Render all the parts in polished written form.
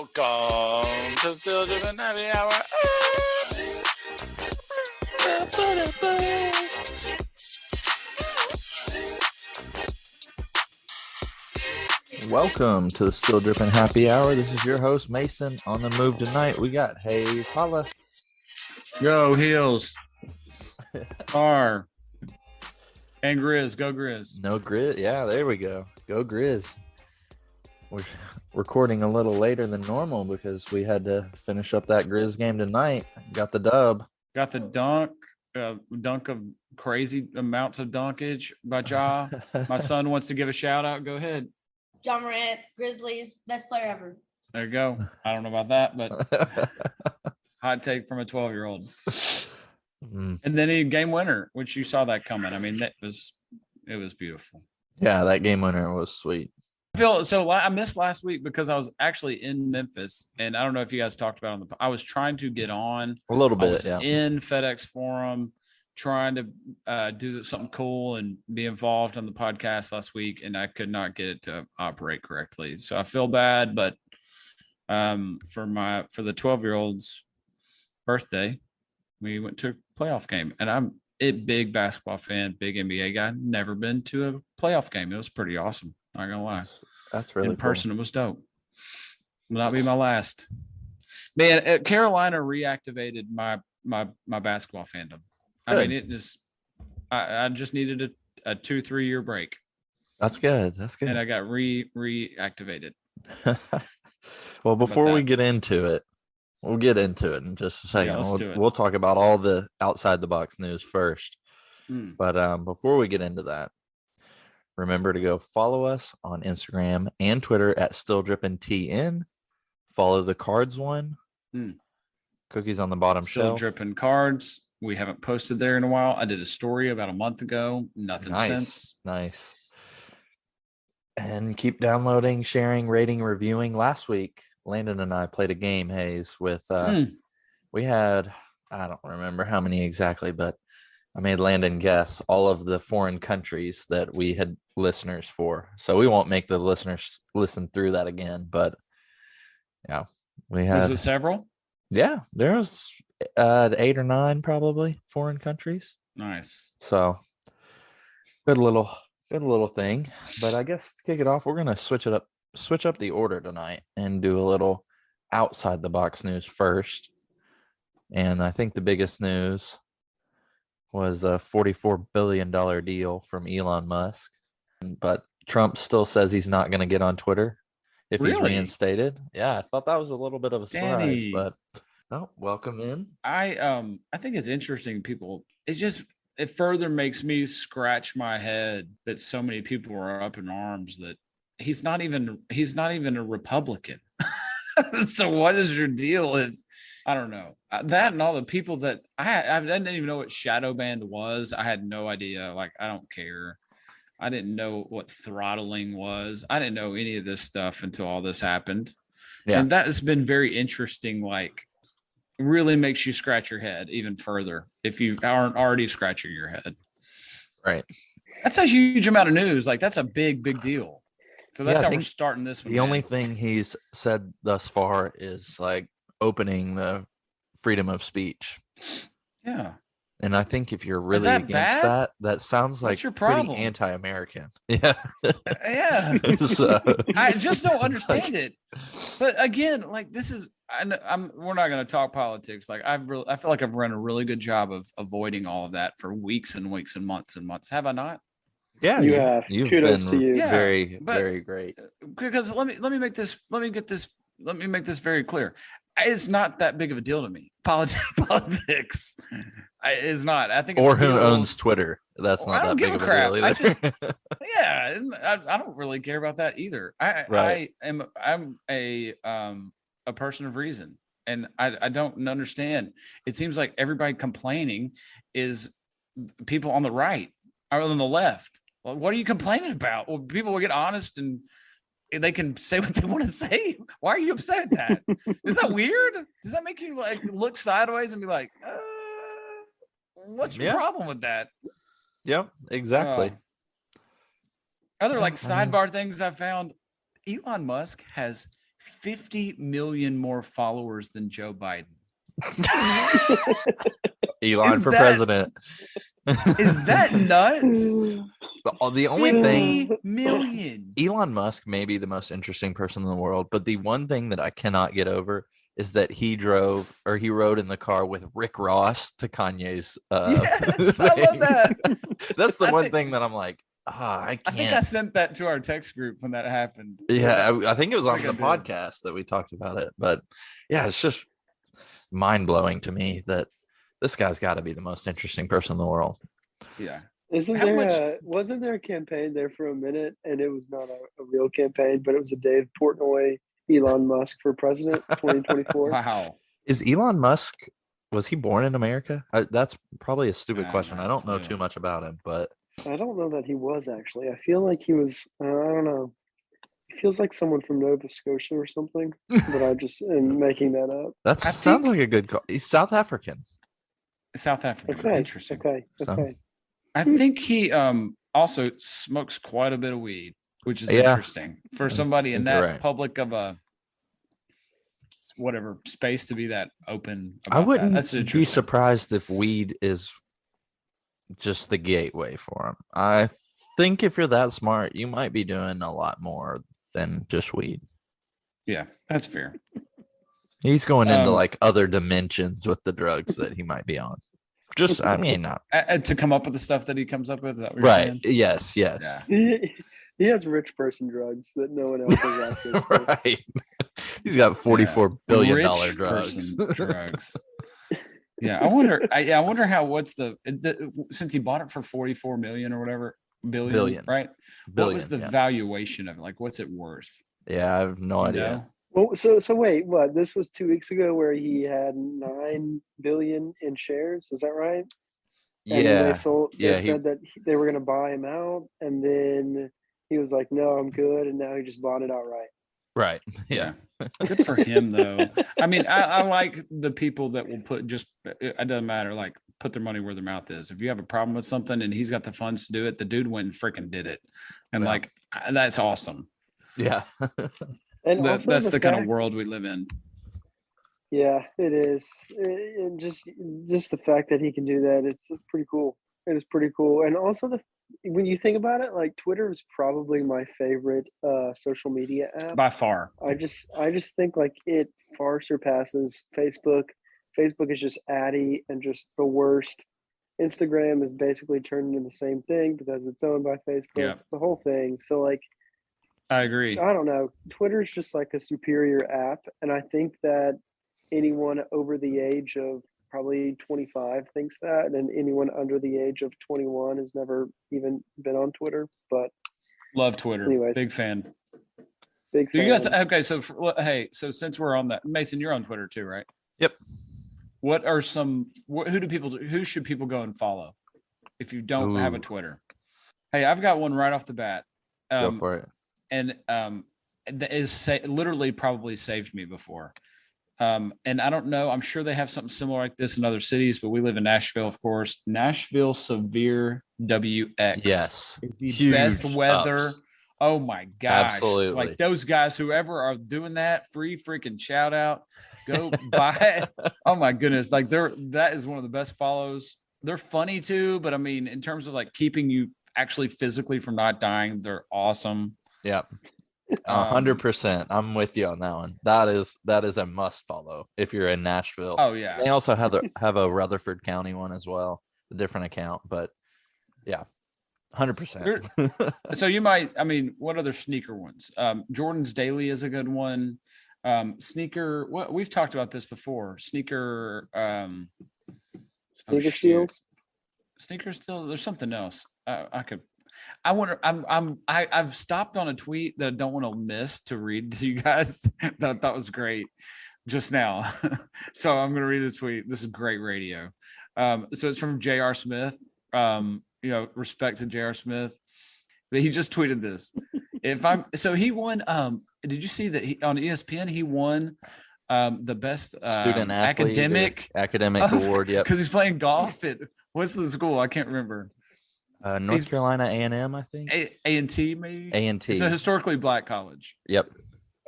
Welcome to Still Dripping Happy Hour. Welcome to the Still Dripping Happy Hour. This is your host, Mason. On the move tonight, we got Hayes. Holla. Yo, Heels. R. And Grizz. Go Grizz. No Grizz. Yeah, there we go. Go Grizz. We're recording a little later than normal because we had to finish up that Grizz game tonight. Got the dub. Got the dunk of crazy amounts of dunkage by Ja. My son wants to give a shout out. Go ahead. John Morant, Grizzlies, best player ever. There you go. I don't know about that, but hot take from a 12-year-old. And then he game winner, which you saw that coming. I mean, it was beautiful. Yeah, that game winner was sweet. I missed last week because I was actually in Memphis, and I don't know if you guys talked about I was trying to get on a little bit. I was yeah. in FedEx Forum, trying to do something cool and be involved on the podcast last week, and I could not get it to operate correctly. So I feel bad, but for the 12-year-old's birthday, we went to a playoff game, and I'm a big basketball fan, big NBA guy. Never been to a playoff game. It was pretty awesome. Not gonna lie. That's really in person. Cool. It was dope. Will not be my last. Man, Carolina reactivated my basketball fandom. Good. I mean, it just I just needed a 2-3 year break. That's good. And I got reactivated. Well, before we get into it, we'll get into it in just a second. Yeah, we'll talk about all the outside the box news first. But before we get into that, remember to go follow us on Instagram and Twitter at StillDrippingTN. Follow the cards one. Cookies on the bottom Still shelf. Dripping Cards. We haven't posted there in a while. I did a story about a month ago. Nothing since. Nice. And keep downloading, sharing, rating, reviewing. Last week, Landon and I played a game, Hayes, with we had, I don't remember how many exactly, but I made Landon guess all of the foreign countries that we had listeners for. So we won't make the listeners listen through that again, but yeah, we had. Was it several? Yeah, there was 8 or 9 probably foreign countries. Nice. So good little thing. But I guess to kick it off, we're gonna switch up the order tonight and do a little outside the box news first. And I think the biggest news was a $44 billion deal from Elon Musk. But Trump still says he's not going to get on Twitter if he's reinstated. Yeah, I thought that was a little bit of a surprise, but welcome in. I think it's interesting, people. It further makes me scratch my head that so many people are up in arms that he's not even a Republican. So what is your deal with, I don't know, that and all the people that I didn't even know what shadow band was. I had no idea. Like, I don't care. I didn't know what throttling was. I didn't know any of this stuff until all this happened. Yeah. And that has been very interesting. Like, really makes you scratch your head even further if you aren't already scratching your head. Right. That's a huge amount of news. Like, that's a big deal. So that's how we're starting this one. The only thing he's said thus far is like opening the freedom of speech. Yeah. And I think if you're really against that sounds like pretty anti-American. Yeah. Yeah. So, I just don't understand it. But again, like, this is, we're not going to talk politics. Like, I feel like I've run a really good job of avoiding all of that for weeks and weeks and months and months. Have I not? Yeah, you have. You've Kudos been to you. very, very great. Because let me make this very clear. It's not that big of a deal to me. Politics is not. I think. Or who owns Twitter? That's not that big of a deal either. I don't really care about that either. I'm a person of reason, and I don't understand. It seems like everybody complaining is people on the right or on the left. Well, what are you complaining about? Well, people will get honest and they can say what they want to say. Why are you upset at that? Is that weird? Does that make you like look sideways and be like, what's your problem with that? Yep, exactly. Other like sidebar things I found, Elon Musk has 50 million more followers than Joe Biden. Elon Is for that- president. Is that nuts? The only 50 thing, million. Elon Musk may be the most interesting person in the world, but the one thing that I cannot get over is that he rode in the car with Rick Ross to Kanye's. Yes, I love that. That's the I one think- thing that I'm like, I can't. I think I sent that to our text group when that happened. Yeah, I think it was on think the I did. podcast that we talked about it. But yeah, it's just mind blowing to me that this guy's got to be the most interesting person in the world. Yeah. Wasn't there a campaign there for a minute, and it was not a real campaign, but it was a Dave Portnoy, Elon Musk for president 2024. Wow. Is Elon Musk, was he born in America? That's probably a stupid question. I don't know Yeah. too much about him, but I don't know that he was actually. I feel like he was. I don't know. He feels like someone from Nova Scotia or something, but I just am making that up. that I sounds think- like a good call. He's South African. South Africa. Okay. Interesting. Okay. So- Okay. I think he also smokes quite a bit of weed, which is Yeah. interesting for I somebody in think you're that right. public of a whatever space to be that open. I about wouldn't that. That's be interesting. surprised if weed is just the gateway for him. I think if you're that smart, you might be doing a lot more than just weed. Yeah, that's fair. He's going into Um, like other dimensions with the drugs that he might be on. Just, I mean, not To come up with the stuff that he comes up with. Is that what you're right. saying? Yes, yes. Yeah. He has rich person drugs that no one else has access to. Right. He's got $44 billion Rich drugs. person drugs. Yeah, I wonder how. What's since he bought it for 44 million or whatever billion. Right? What was the yeah. valuation of it? Like, what's it worth? Yeah, I have no You idea. know? Well, so wait, what? This was 2 weeks ago where he had 9 billion in shares. Is that right? And Yeah. They he- said that they were going to buy him out, and then he was like, "No, I'm good," and now he just bought it outright. Right. Yeah. Good for him, though. I mean, I like the people that will put it doesn't matter, like put their money where their mouth is. If you have a problem with something and he's got the funds to do it, the dude went and freaking did it. And Yeah. like, that's awesome. Yeah. And also That's the kind of fact- world we live in. Yeah, it is. And just the fact that he can do that, it's pretty cool. It is pretty cool. And also when you think about it, like Twitter is probably my favorite social media app. By far. I just think like it far surpasses Facebook. Facebook is just addy and just the worst. Instagram is basically turned into the same thing because it's owned by Facebook. Yeah. The whole thing. So like, I agree. I don't know. Twitter is just like a superior app, and I think that anyone over the age of probably 25 thinks that, and anyone under the age of 21 has never even been on Twitter. But Love Twitter. Anyways. Big fan. big Do you guys fan. okay? So so since we're on that, Mason, you're on Twitter too, right? Yep. What are who should people go and follow if you don't have a Ooh. Twitter? Hey, I've got one right off the bat. Go for it. And that is literally probably saved me before. And I don't know, I'm sure they have something similar like this in other cities, but we live in Nashville, of course. Nashville Severe WX. Yes. Is the Huge best weather. ups. Oh my gosh. Absolutely. Like those guys, whoever are doing that, free freaking shout out. Go buy it. Oh my goodness. Like that is one of the best follows. They're funny too, but I mean, in terms of like keeping you actually physically from not dying, they're awesome. Yep. Um, 100%. I'm with you on that one. That is a must follow if you're in Nashville. Oh yeah. They also have a Rutherford County one as well, a different account, but yeah, 100%. So you might, I mean, what other sneaker ones? Jordan's Daily is a good one. Sneaker, what we've talked about this before. Sneaker, Sneaker shoot. steals. Sneaker still. There's something else. I wonder. I've stopped on a tweet that I don't want to miss to read to you guys that I thought was great just now. So I'm gonna read the tweet. This is great radio. So it's from J.R. Smith. Respect to J.R. Smith. But he just tweeted this. He won. Did you see that on ESPN he won the best Student athlete academic award. Yep. because he's playing golf at what's the school? I can't remember. North Carolina A&M, I think. A&T maybe. A&T. It's a historically black college. Yep.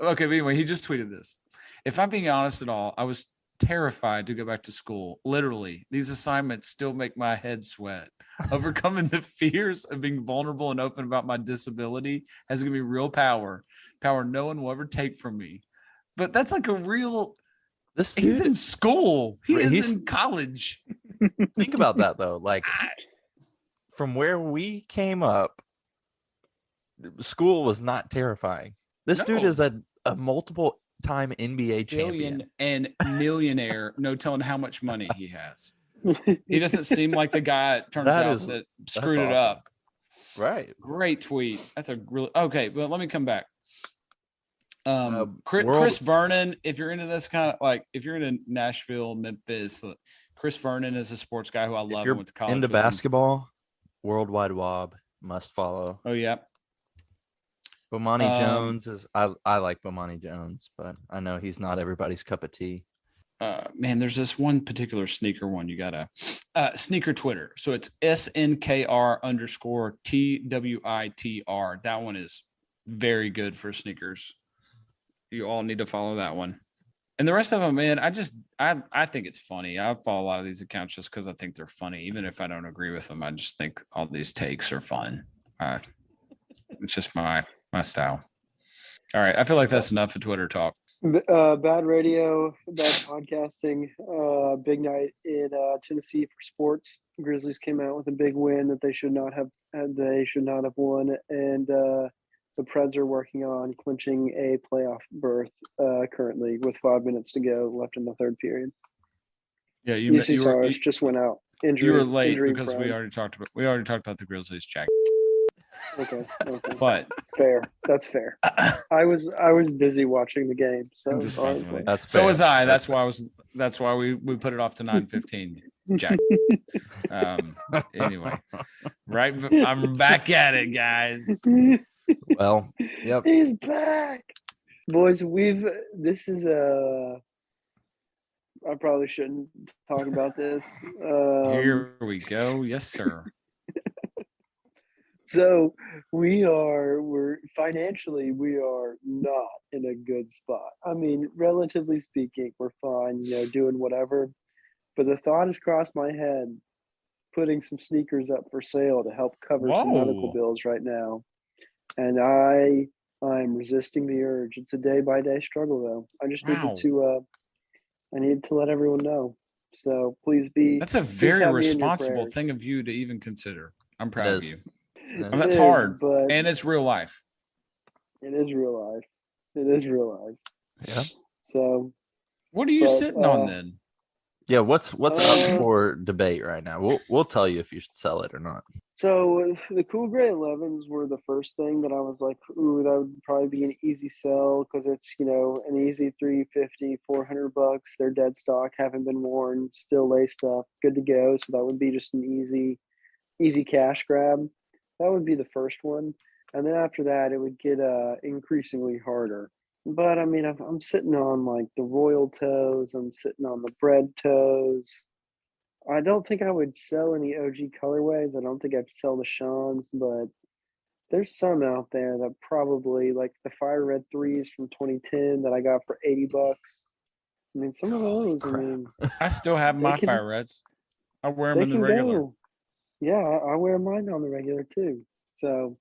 Okay, but anyway, he just tweeted this. If I'm being honest at all, I was terrified to go back to school. Literally, these assignments still make my head sweat. Overcoming the fears of being vulnerable and open about my disability has given me real power no one will ever take from me. But that's like a real. This He's dude, in school. He's he's- in college. think about that though. Like from where we came up, school was not terrifying. This dude No. is a multiple time NBA champion. Billion and millionaire. No telling how much money he has. He doesn't seem like the guy, it turns That out, is- that screwed it awesome. up. Right. Great tweet. That's a really okay. But let me come back. Chris World- Vernon, if you're into this kind of like, if you're into Nashville, Memphis, Chris Vernon is a sports guy who I If love. you're and went to college into with him. basketball, Worldwide Wob must follow. Oh yeah. Bomani Jones is I like Bomani Jones, but I know he's not everybody's cup of tea. Man, there's this one particular sneaker one you gotta sneaker Twitter. So it's SNKR_TWITR. That one is very good for sneakers. You all need to follow that one. And the rest of them, man, I think it's funny. I follow a lot of these accounts just because I think they're funny. Even if I don't agree with them, I just think all these takes are fun. It's just my style. All right. I feel like that's enough of Twitter talk. Bad radio, bad podcasting. Big night in Tennessee for sports. Grizzlies came out with a big win that they should not have won, and the Preds are working on clinching a playoff berth currently with 5 minutes to go left in the third period. Yeah, UC Stars just went out. Injury, you were late injury because prone. we already talked about the Grizzlies, Jack. Okay. But Fair. That's fair. I was busy watching the game, so I'm just I was messing with like- you. That's So fair. was I. That's why we put it off to 9:15. Jack. Anyway, right. I'm back at it, guys. Well, yep. He's back, boys. This is I probably shouldn't talk about this. Here we go. Yes, sir. So we're financially, we are not in a good spot. I mean, relatively speaking, we're fine, doing whatever. But the thought has crossed my head putting some sneakers up for sale to help cover some medical Whoa. bills right now. And I'm resisting the urge. It's a day by day struggle though. I just Wow. needed to let everyone know. So please be That's a please very have me in your responsible prayers. thing of you to even consider. I'm proud of is. you. It That's is, hard. but And it's real life. it is real life. It is real life. Yeah. So What are you But, sitting on then? Yeah, what's up Uh, for debate right now? We'll tell you if you should sell it or not. So the Cool Gray 11s were the first thing that I was like, ooh, that would probably be an easy sell because it's, an easy $350, $400. They're dead stock, haven't been worn, still laced up, good to go. So that would be just an easy cash grab. That would be the first one. And then after that, it would get increasingly harder. But I mean, I'm sitting on like the Royal Toes, I'm sitting on the Bread Toes. I don't think I would sell any OG colorways. I don't think I'd sell the Sean's, but there's some out there that probably like the Fire Red 3s from 2010 that I got for $80. I mean, some of Holy those, crap. I mean, I still have They my can- Fire Reds. I wear them they in the can regular. go. Yeah, I wear mine on the regular too. So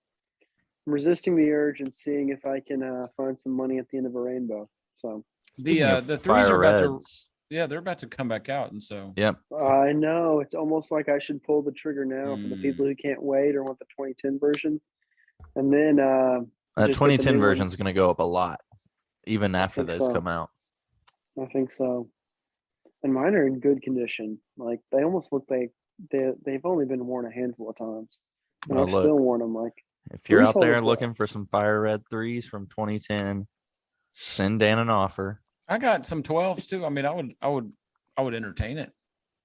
I'm resisting the urge and seeing if I can find some money at the end of a rainbow. So Speaking of The threes are Fire about to Reds, they're about to come back out, and so Yep. I know it's almost like I should pull the trigger now for the people who can't wait or want the 2010 version. And then That just get the 2010 new version is ones. going to go up a lot, even after think those so. come out. I think so. And mine are in good condition. Like they almost look like they've only been worn a handful of times. And Well, I've look, still worn them. Like if you're Three out there solid looking for some Fire Red 3s from 2010, send Dan an offer. I got some 12s too. I mean, I would entertain it.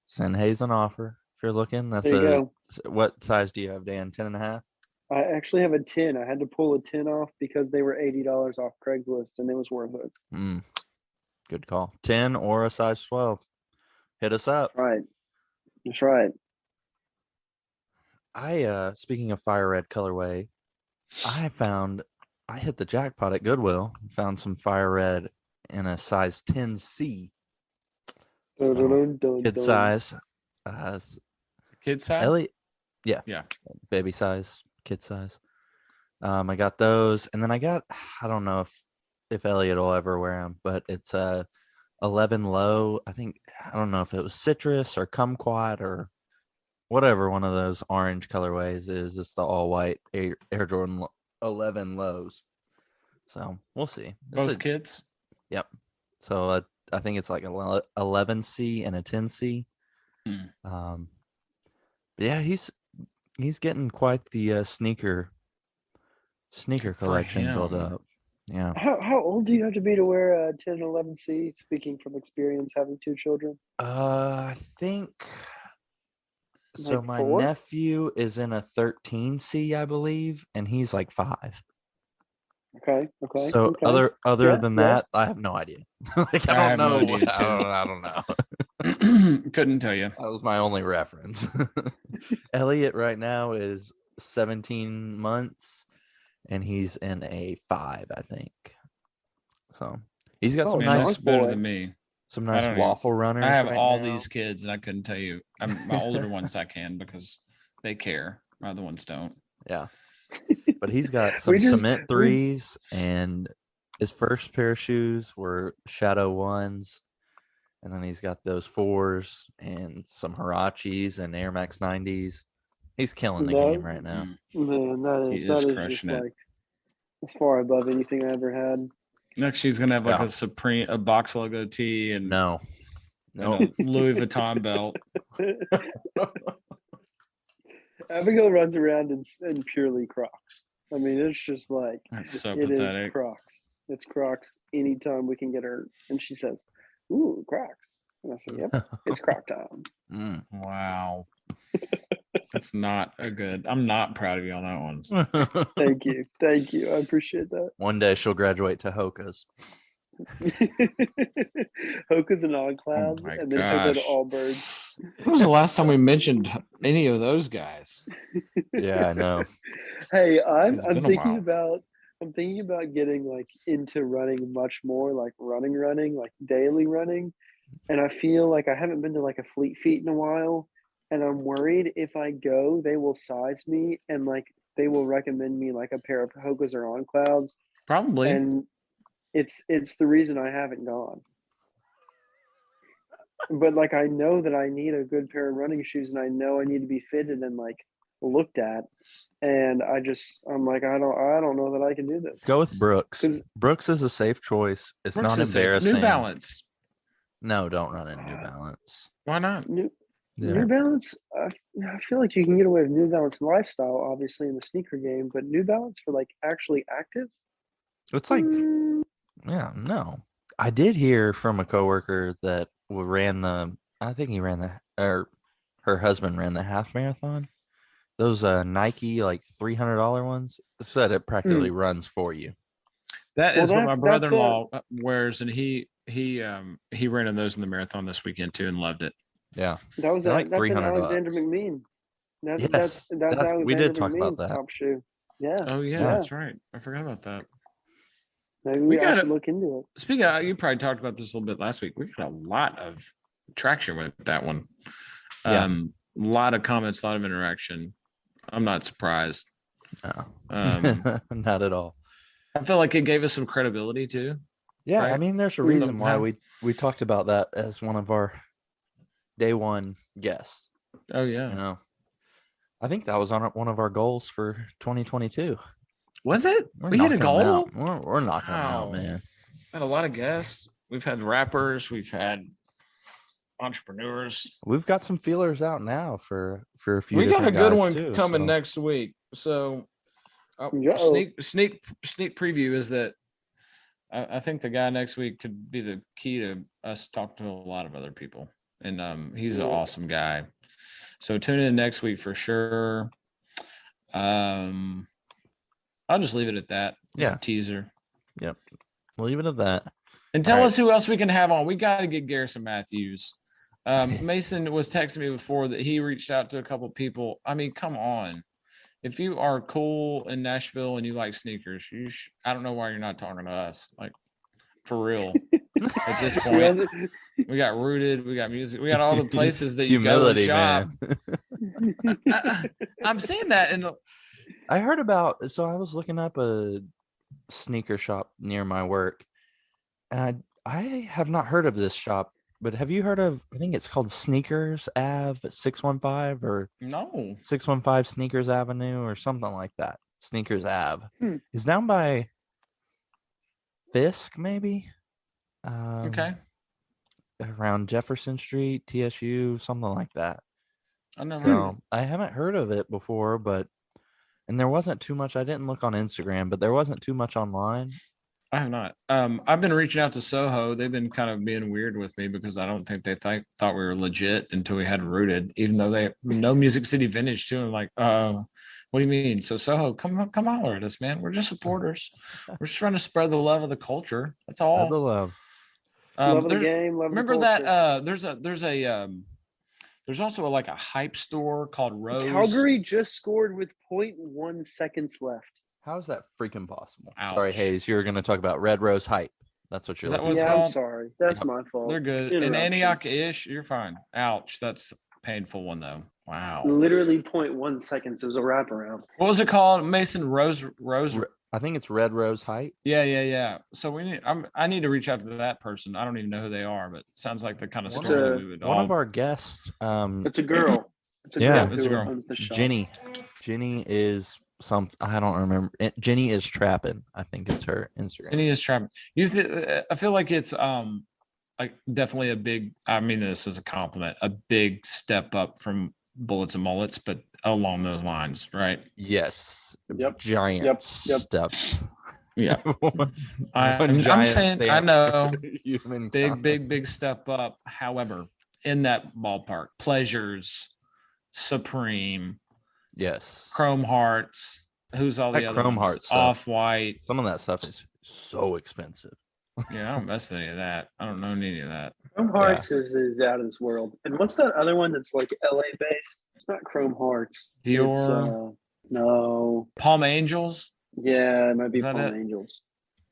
Send Hayes an offer if you're looking. That's there you go. what size do you have, Dan? 10 and a half? I actually have a 10. I had to pull a 10 off because they were $80 off Craigslist and it was worth it. Good call. 10 or a size 12. Hit us up. Right. That's right. Speaking of Fire Red colorway, I found I hit the jackpot at Goodwill. Found some fire red in a size 10C. So, kid size. Kid size? Ellie, yeah, Yeah. baby size, kid size. I got those, and then I don't know if Elliot will ever wear them, but it's a 11 low. I don't know if it was citrus or kumquat or whatever one of those orange colorways is. It's the all white Air Jordan 11 lows. So we'll see. Both kids? Yep. So I think it's like 11C and a 10C. Yeah, he's getting quite the sneaker collection built up. Yeah. How old do you have to be to wear a 10 11C? Speaking from experience, having 2 children. I think so. Like My 4? nephew is in a 13C, I believe, and he's like 5. Okay. So okay. other Yeah, than yeah. that, I have no idea. Like I I have don't no know. idea, too. I don't know. Couldn't tell you. That was my only reference. Elliot right now is 17 months, and he's in a 5, I think. So he's got some Man, nice, that's better than me. some nice don't even- waffle runners. I have right all now. these kids, and I couldn't tell you. My older ones I can because they care. My other ones don't. Yeah, but he's got some cement 3s, and his first pair of shoes were Shadow 1s, and then he's got those 4s and some Hirachis and Air Max 90s. He's killing the game right now. Man, that He is is just crushing it. like as far above anything I ever had. Next, she's gonna have like Yeah. a box logo tee, and No. and a Louis Vuitton belt. Abigail runs around in purely Crocs. I mean, it's just like That's so it pathetic. is Crocs. It's Crocs anytime we can get her. And she says, "Ooh, Crocs." And I said, "Yep, it's Croc time." Mm. Wow. That's not a good. I'm not proud of you on that one. Thank you. I appreciate that. One day she'll graduate to Hoka's. Hoka's and On Clouds, my and then she'll go to gosh. Allbirds. When was the last time we mentioned any of those guys? Yeah, I know. Hey, I'm It's been a thinking while. I'm thinking about getting like into running much more, like running, like daily running. And I feel like I haven't been to like a Fleet Feet in a while. And I'm worried if I go, they will size me and like they will recommend me like a pair of Hoka's or On Clouds. Probably. And it's the reason I haven't gone. But like I know that I need a good pair of running shoes, and I know I need to be fitted and like looked at. And I'm like, I don't know that I can do this. Go with Brooks. 'Cause- Brooks is a safe choice. It's Brooks not is safe. embarrassing. New Balance. No, don't run in New Balance. Why not? New Yeah. Balance, I feel like you can get away with New Balance lifestyle, obviously in the sneaker game, but New Balance for like actually active. It's like, Mm, yeah, no. I did hear from a coworker that I think he ran or her husband ran the half marathon. Those Nike like $300 ones, said it practically runs for you. That Well, is what my that's brother-in-law wears, and he ran in those in the marathon this weekend too and loved it. Yeah. that was They're like that's an $300. Alexander McMean. That's Yes, Alexander we did talk about McMean's that. top shoe. Yeah. Oh yeah, Yeah. that's right. I forgot about that. Maybe I gotta- should look into it. Speaking of, you probably talked about this a little bit last week. We got a lot of traction with that one. Yeah. A lot of comments, a lot of interaction. I'm not surprised. No. Not at all. I feel like it gave us some credibility too. Yeah, I Right. mean, there's a reason why Somehow. we talked about that as one of our day one guests. Oh yeah. You know, I think that was on one of our goals for 2022. Was it? We're We hit a knocking 'em goal? out. We're knocking them out, Wow. man. Had a lot of guests. We've had rappers, we've had entrepreneurs. We've got some feelers out now for a few. We got a different good guys, one too, coming so- next week. So Uh-oh. sneak preview is that I think the guy next week could be the key to us talking to a lot of other people. And he's an awesome guy. So tune in next week for sure. I'll just leave it at that. Just Yeah. a teaser. Yep. We'll leave it at that. And tell All us who else we can have on. We got to get Garrison Matthews. Mason was texting me before that he reached out to a couple people. I mean, come on. if you are cool in Nashville and you like sneakers, I don't know why you're not talking to us. Like, for real. At this point, we got Rooted, we got music, we got all the places that you go and Humility, shop. man. I'm seeing that in the I heard about. So I was looking up a sneaker shop near my work, and I have not heard of this shop. But have you heard of? I think it's called Sneakers Ave 615 or no. 615 Sneakers Avenue or something like that. Sneakers Ave is down by Fisk, maybe. Okay. Around Jefferson Street, TSU, something like that. I never So I haven't heard of it before, and there wasn't too much. I didn't look on Instagram, but there wasn't too much online. I have not. I've been reaching out to Soho. They've been kind of being weird with me because I don't think they thought we were legit until we had Rooted, even though they know Music City Vintage too. I'm like, what do you mean? So Soho, come holler at us, man. We're just supporters. We're just trying to spread the love of the culture. That's all. Spread the love. Love of the game. Love Remember of the that? There's also like a hype store called Rose. Calgary just scored with 0.1 seconds left. How is that freaking possible? Ouch. Sorry, Hayes. You're going to talk about Red Rose Hype. That's what you're Is that looking what's Yeah, called? I'm sorry. That's my fault. They're good. In Interruption. Antioch-ish, you're fine. Ouch, that's a painful one though. Wow. Literally 0.1 seconds. It was a wraparound. What was it called? Mason Rose. I think it's Red Rose Hype. Yeah. So I need to reach out to that person. I don't even know who they are, but it sounds like the kind of One story of- that we would One all. of our guests, It's a girl. It's a Yeah. girl It's a who girl. owns the shop. Jenny. Jenny is I don't remember. Jenny is Trappin'. I think it's her Instagram. And he is trapping. I feel like it's like definitely a big. I mean this as a compliment. A big step up from Bullets and Mullets, but along those lines, right? Yes. Yep. Giant Yep. step. Yeah. One I'm giant saying. I stamp know. for humankind. Big step up. However, in that ballpark, Pleasures, Supreme, Yes. Chrome Hearts. Who's all the That other Chrome ones? Heart stuff. Off White. Some of that stuff is so expensive. Yeah, I don't mess with any of that. I don't know any of that. Chrome Hearts is out of this world. And what's that other one that's like LA based? It's not Chrome Hearts. Dior. It's, no. Palm Angels. Yeah, it might be Is that Palm it? Angels.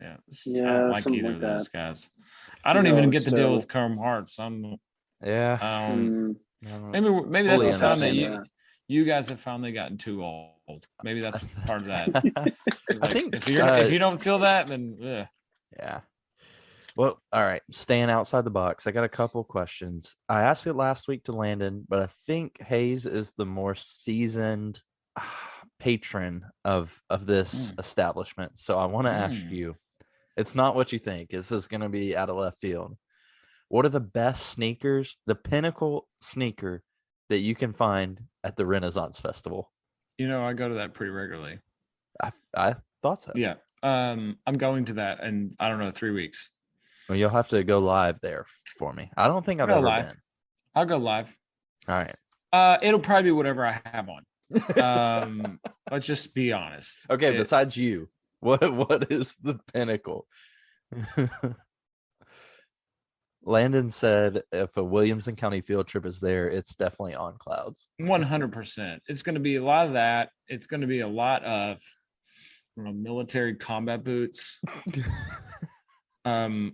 Yeah. I Yeah, don't like something either like of those that. guys. I don't No, even get to deal so- with Chrome Hearts. Yeah. Mm, I don't- Maybe that's Fully a sign that understand you guys have finally gotten too old. Maybe that's part of that. I think if you don't feel that, then yeah. Well, all right. Staying outside the box. I got a couple questions. I asked it last week to Landon, but I think Hayes is the more seasoned patron of this establishment. So I want to ask you. It's not what you think. This is going to be out of left field. What are the best sneakers, the pinnacle sneaker that you can find at the Renaissance Festival? I go to that pretty regularly. I thought so. Yeah. I'm going to that in, I don't know, 3 weeks. Well, you'll have to go live there for me. I don't think I've Go ever live. been. I'll go live. All right. It'll probably be whatever I have on. Let's just be honest. Okay, besides you, what is the pinnacle? Landon said if a Williamson County field trip is there, it's definitely on clouds. 100%. It's going to be a lot of that. It's going to be a lot of military combat boots. I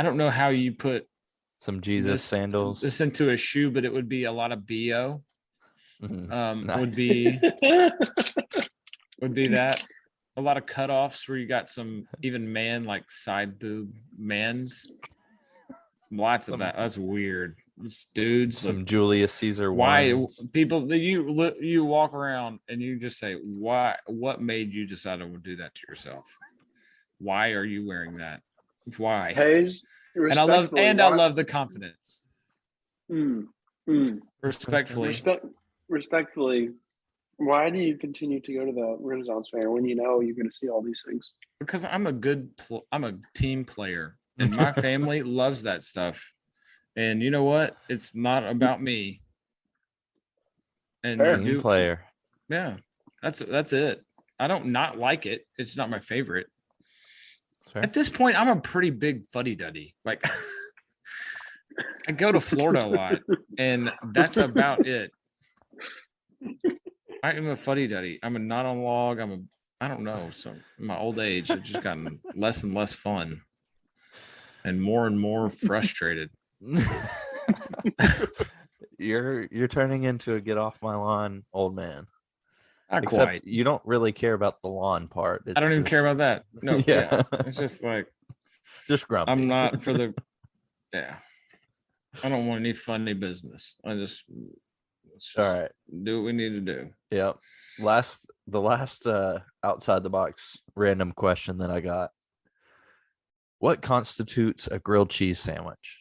don't know how you put Some Jesus sandals. this into a shoe, but it would be a lot of BO. Mhm. Nice. Would be that. A lot of cutoffs where you got some even like side boob mans. Lots of that. That's weird. It's dudes. Some Julius Caesar Why ones. people that you walk around and you just say, why? What made you decide to do that to yourself? Why are you wearing that? Why? Hayes, And I love the confidence. Respectfully. Respectfully, why do you continue to go to the Renaissance Fair when you know you're going to see all these things? Because I'm a team player and my family loves that stuff. And you know what? It's not about me. And Fair. Team player. yeah, that's it. I don't not like it. It's not my favorite. That's fair. At this point, I'm a pretty big fuddy-duddy. Like I go to Florida a lot, and that's about it. I'm a fuddy-duddy. I'm a not on log. I don't know. So in my old age, it's just gotten less and less fun and more frustrated. You're turning into a get off my lawn old man. Not Except quite. you don't really care about the lawn part. I don't even care about that. No, Yeah. It's just like just grumpy. I'm not for the I don't want any funny business. Let's just All right. do what we need to do. Yep. The last outside the box random question that I got. What constitutes a grilled cheese sandwich?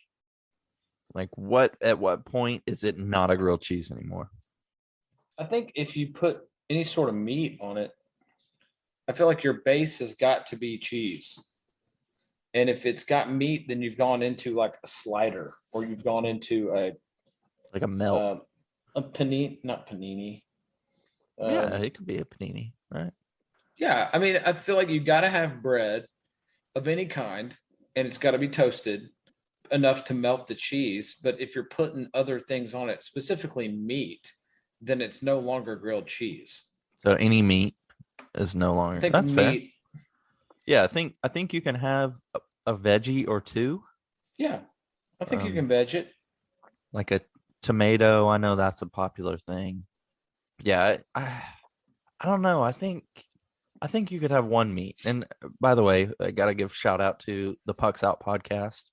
Like at what point is it not a grilled cheese anymore? I think if you put any sort of meat on it, I feel like your base has got to be cheese. And if it's got meat, then you've gone into like a slider, or you've gone into Like a melt. a panini, not panini. Yeah, it could be a panini, right? Yeah, I mean, I feel like you've got to have bread of any kind, and it's got to be toasted enough to melt the cheese. But if you're putting other things on it, specifically meat, then it's no longer grilled cheese. So any meat is no longer. I think That's fair. meat. Yeah, I think you can have a veggie or two, Yeah, I think you Um, can veg it. like a tomato. I know that's a popular thing. Yeah, I don't know. I think you could have one meat. And by the way, I gotta give shout out to the Pucks Out podcast.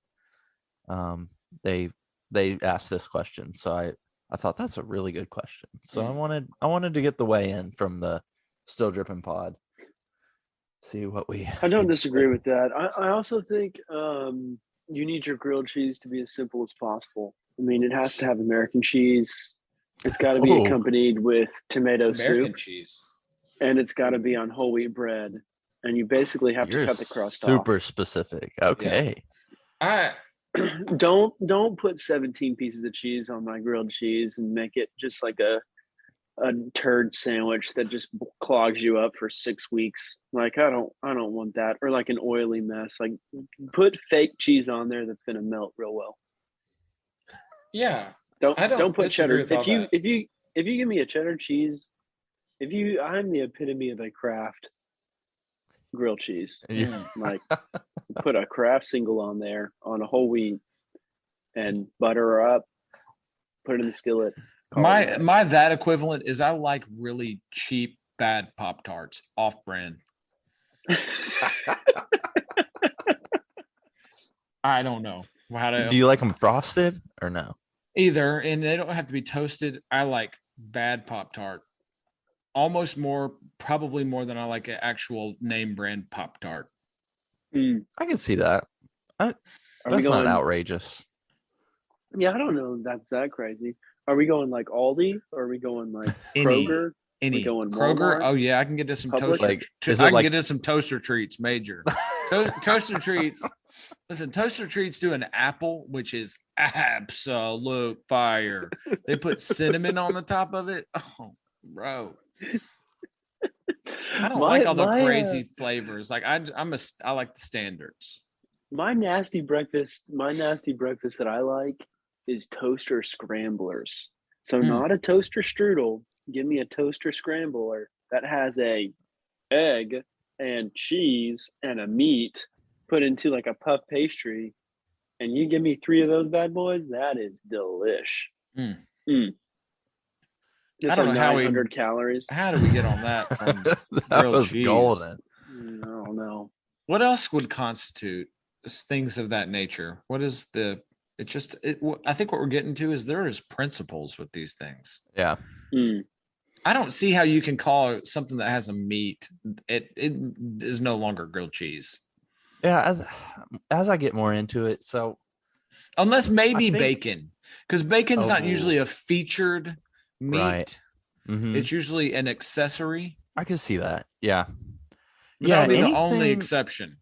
They asked this question, so I thought that's a really good question. So I wanted to get the weigh in from the Still Dripping Pod. See what we. I don't disagree with that. I also think you need your grilled cheese to be as simple as possible. I mean, it has to have American cheese. It's got to be Oh. accompanied with tomato American soup, cheese. and it's got to be on whole wheat bread. And you basically have You're to cut the crust super specific. Okay. I off. Don't put 17 pieces of cheese on my grilled cheese and make it just like a turd sandwich that just clogs you up for 6 weeks. Like I don't want that. Or like an oily mess. Like put fake cheese on there that's gonna melt real well. yeah. Don't put disagree cheddar. with all that. If you give me a cheddar cheese, I'm the epitome of a Kraft grilled cheese. Yeah. Like put a Kraft single on there on a whole wheat and butter her up, put it in the skillet. call it a day. My that equivalent is I like really cheap bad Pop-Tarts off brand. I don't know how to Do you like them frosted or no? either, and they don't have to be toasted. I like bad Pop-Tart almost probably more than I like an actual name brand Pop-Tart. I can see that. Are we That's not going? outrageous. Yeah, I don't know. That's that crazy. Are we going like Aldi or are we going like Any. Kroger? Any going Kroger? Walmart? Oh yeah, I can get to some Publix? toaster. Like, I is it can like- get to some toaster treats. Major toaster treats. Listen, toaster treats do an apple, which is absolute fire. They put cinnamon on the top of it. Oh, bro, I don't like all the crazy flavors. Like I like the standards. My nasty breakfast that I like is toaster scramblers. So not a toaster strudel. Give me a toaster scrambler that has a egg and cheese and a meat put into like a puff pastry, and you give me 3 of those bad boys. That is delish. Mm. It's I don't like know how 900 calories. How do we get on that? From that grilled was cheese? golden. I don't know. What else would constitute things of that nature? What is the? I think what we're getting to is there is principles with these things. Yeah. I don't see how you can call something that has a meat. It is no longer grilled cheese, Yeah. As I get more into it, so unless maybe think- bacon, because bacon's not Oh. usually a featured meat. Right. Mhm. It's usually an accessory. I can see that. Yeah. But Yeah, that'll be the only anything- exception.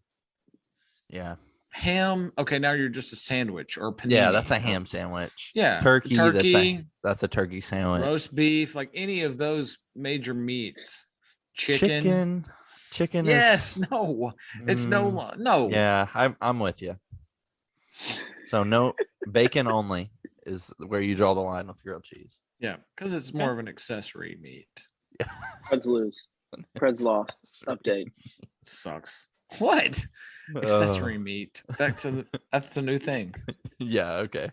Yeah. Ham. Okay, now you're just a sandwich or panini. Yeah, that's a ham sandwich. Yeah, Turkey. turkey, That's a turkey sandwich. roast beef, like any of those major meats. Chicken. Chicken. Yes. Is, No. It's no. Mm, No. Yeah, I'm with you. So no bacon only is where you draw the line with grilled cheese. Yeah, because it's more of an accessory meat. Preds lose. Preds lost. Update. Sucks. What? Accessory meat. That's a new thing. Yeah. Okay.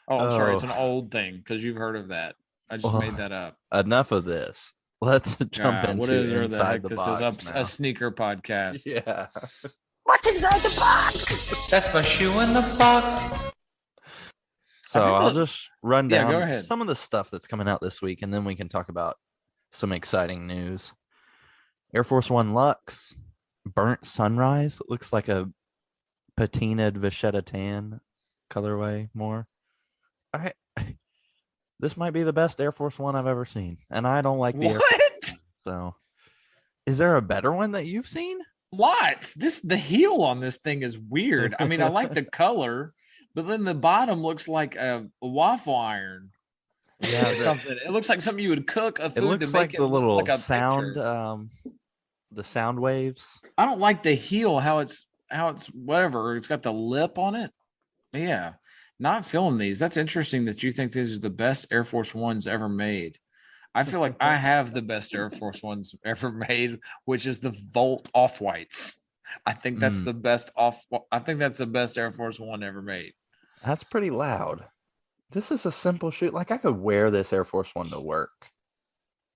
Oh, I'm sorry. It's Oh. an old thing because you've heard of that. I just Well, made that up. Enough of this. Let's jump What into is there the inside heck? the This box is now. a sneaker podcast. Yeah. What's inside the box? That's my shoe in the box. So think I'll the- just run Yeah, go down ahead. some of the stuff that's coming out this week, and then we can talk about some exciting news. Air Force One Lux, burnt sunrise. It looks like a patinaed Vachetta tan colorway more. This might be the best Air Force One I've ever seen, and I don't like the Air Force. What? So, is there a better one that you've seen? Lots. The heel on this thing is weird. I mean, I like the color, but then the bottom looks like a waffle iron. Yeah, Or something. It looks like something you would cook a it food looks to make like it the look little like a sound, picture. the sound waves. I don't like the heel. How it's whatever. It's got the lip on it. Yeah, not feeling these. That's interesting that you think these are the best Air Force Ones ever made. I feel like I have the best Air Force Ones ever made, which is the Volt Off Whites. I think that's Mm. the best off. I think that's the best Air Force One ever made. That's pretty loud. This is a simple shoe. Like I could wear this Air Force One to work.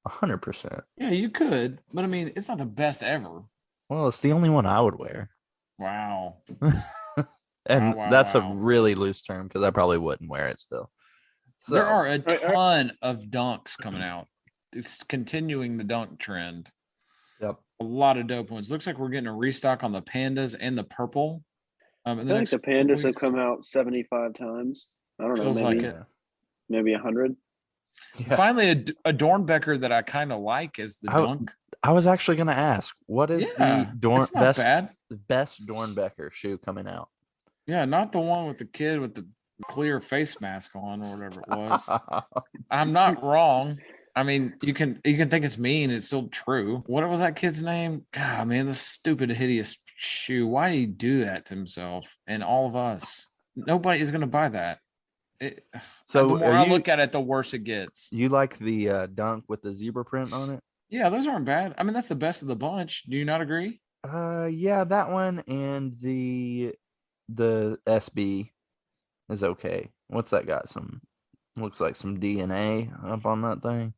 100%. Yeah, you could, but I mean, it's not the best ever. Well, it's the only one I would wear. Wow. And Wow, that's wow. a really loose term because I probably wouldn't wear it still. There So, are a ton of dunks coming out. It's continuing the dunk trend. Yep. A lot of dope ones. Looks like we're getting a restock on the pandas and the purple. I think the pandas have come out 75 times. I don't know, Feels like maybe it. maybe 100. Yeah. Finally, a Dornbecker that I kind of like is the dunk. I was actually going to ask, what is Yeah, the it's not bad. best Dornbecker shoe coming out? Yeah, not the one with the kid with the clear face mask on or whatever it was. I'm not wrong. I mean, you can think it's mean. It's still true. What was that kid's name? God, man, this stupid, hideous shoe. Why did he do that to himself and all of us? Nobody is going to buy that. So the more I look at it, the worse it gets. You like the dunk with the zebra print on it? Yeah, those aren't bad. I mean, that's the best of the bunch. Do you not agree? Yeah, that one and the SB is okay. What's that got? Looks like some DNA up on that thing.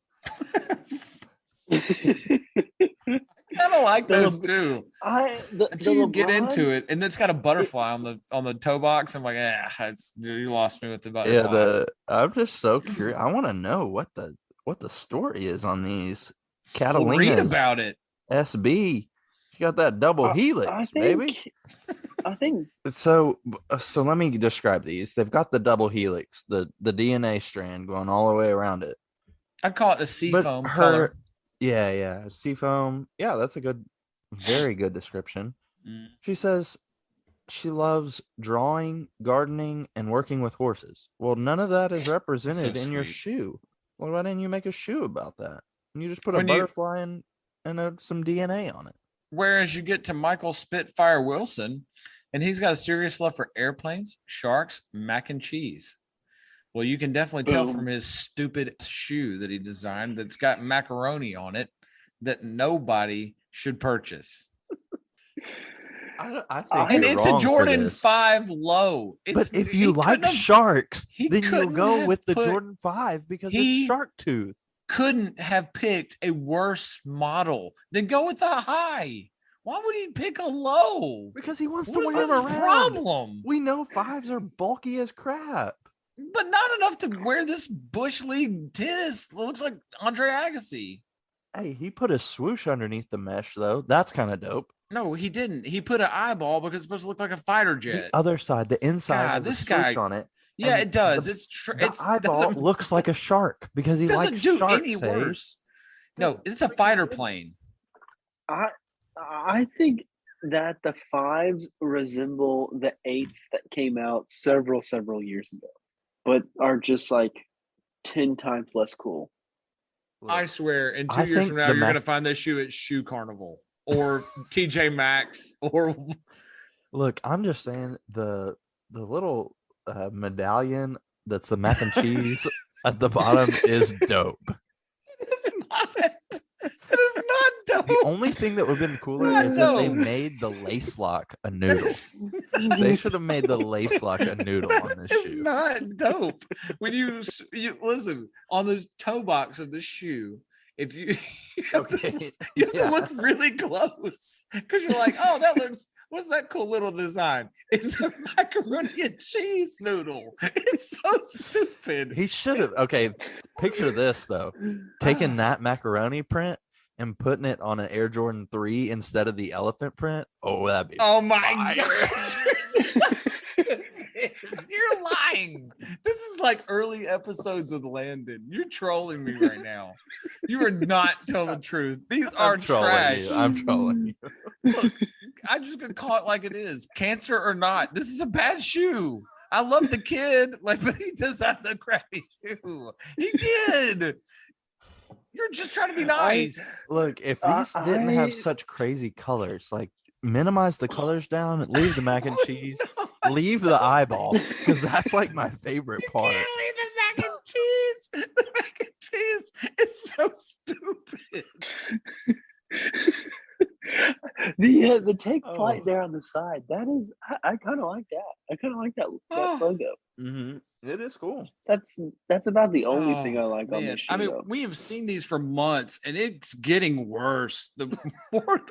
I kind of like those too. Until you get into it, and it's got a butterfly on the toe box. I'm like, you lost me with the butterfly. Yeah, I'm just so curious. I want to know what the story is on these Catalina's. Well, read about it. SB. You got that double helix, baby. I think So let me describe these. They've got the double helix, the DNA strand going all the way around it. I'd call it a seafoam color. Yeah, seafoam. Yeah, that's a very good description. Mm. She says she loves drawing, gardening, and working with horses. Well, none of that is represented in your sweet. shoe. Well, why didn't you make a shoe about that? And you just put a When you- butterfly and some DNA on it. Whereas you get to Michael Spitfire Wilson, and he's got a serious love for airplanes, sharks, mac and cheese. Well, you can definitely tell from his stupid shoe that he designed that's got macaroni on it that nobody should purchase. I think And you're it's a wrong for Jordan this. 5 low. But if he you couldn't like have- sharks, he then you couldn't go have with the put- Jordan 5 because he- it's shark tooth. couldn't have picked a worse model than go with a high. Why would he pick a low? Because he wants What to is wear his them around. problem? We know 5s are bulky as crap. But not enough to wear this Bush League tennis. Looks like Andre Agassi. Hey, he put a swoosh underneath the mesh, though. That's kind of dope. No, he didn't. He put an eyeball because it's supposed to look like a fighter The jet. other side, the inside, God, has this a swoosh guy- on it. Yeah, and it does. the- It's The eyeball looks like a shark because he doesn't likes do sharks. any eh? worse. No, it's a fighter plane. I think that the 5s resemble the 8s that came out several years ago, but are just like 10 times less cool. I swear, in I 2 years think from now, the you're Mac- gonna find this shoe at Shoe Carnival or TJ Maxx or Look, I'm just saying the little medallion that's the mac and cheese at the bottom is dope. it's not The dope. only thing that would have been cooler I is if they know. made the lace lock a That noodle. is- They should have made the lace lock a noodle on this It's shoe. not dope. When you listen on the toe box of the shoe, if you Okay, you have yeah. to look really close because you're like, oh, that looks. What's that cool little design? It's a macaroni and cheese noodle. It's so stupid. He should have. Okay, picture this though: taking that macaroni print and putting it on an Air Jordan 3 instead of the elephant print. Oh, that'd be. Oh my fire. gosh. You're so stupid. You're lying. This is like early episodes with Landon. You're trolling me right now. You are not telling the truth. These are I'm trolling trash. you. I'm trolling you. Look, I'm just gonna call it like it is. Cancer or not, this is a bad shoe. I love the kid, like, but he does have the crappy shoe. He did. You're just trying to be nice. Look, if these didn't have I- such crazy colors, like minimize the colors down, leave the mac and cheese, leave the eyeball, because that's like my favorite part. Can't leave the mac and cheese. The mac and cheese is so stupid. The take Oh. flight there on the side. That is, I kind of like that. I kind of like that Oh. logo. Mm-hmm. It is cool. That's about the only thing I Oh, like on man. this shoe. I mean, though. we have seen these for months, and it's getting worse. The more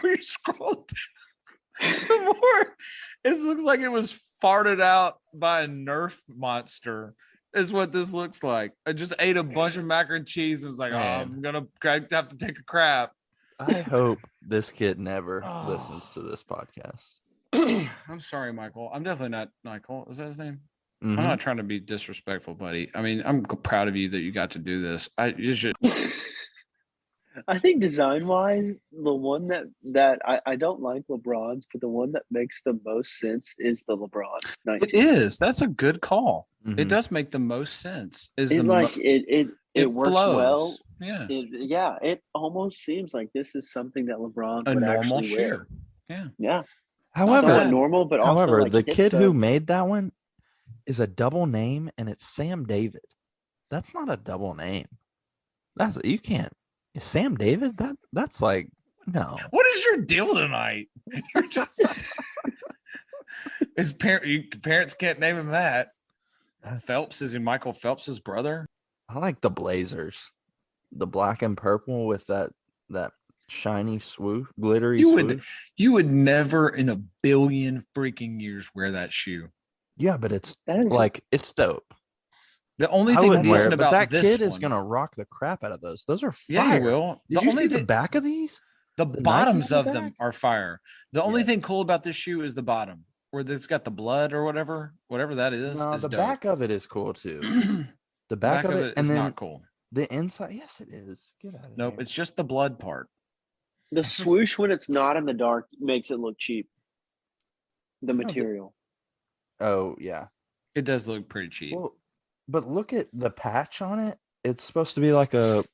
you scroll down, the more it looks like it was farted out by a Nerf monster. Is what this looks like. I just ate a bunch of mac and cheese and was like, oh, Man. I have to take a crap. I hope this kid never Oh. listens to this podcast. I'm sorry, Michael. I'm definitely not Michael. Is that his name? Mhm. I'm not trying to be disrespectful, buddy. I mean, I'm proud of you that you got to do this. You should. I think design wise, the one that I don't like LeBron's, but the one that makes the most sense is the LeBron 19. It is. That's a good call. It Mhm. does make the most sense. Is It the like it works flows. well. Yeah, It almost seems like this is something that LeBron a would normal actually wear. shoe. Yeah. Yeah, However, somewhat normal, but also however, like the hits kid who up. made that one is a double name, and it's Sam David. That's not a double name. That's you can't. Sam David. That's like no. What is your deal tonight? You're just his parents can't name him that. That's- Phelps is he Michael Phelps's brother? I like the Blazers, the black and purple with that shiny swoosh, glittery You would- swoosh. You would never in a billion freaking years wear that shoe. Yeah, but it's That is like it's dope. The only I thing wouldn't wear decent it, but about that this kid is one, gonna rock the crap out of those. Those are fire. yeah, he will. Did The you only see the thing, back of these? the Nike bottoms on of the them back? are fire. The only thing Yes. cool about this shoe is the bottom, where it's got the blood or whatever that is. No, is the dope. back of it is cool too. the The back, of it, and is then not cool. the inside. Yes, it is. Get out of Nope, here. it's just the blood part. the swoosh when it's not in the dark makes it look cheap. The material. Oh yeah. It does look pretty cheap. Well, but look at the patch on it. It's supposed to be like a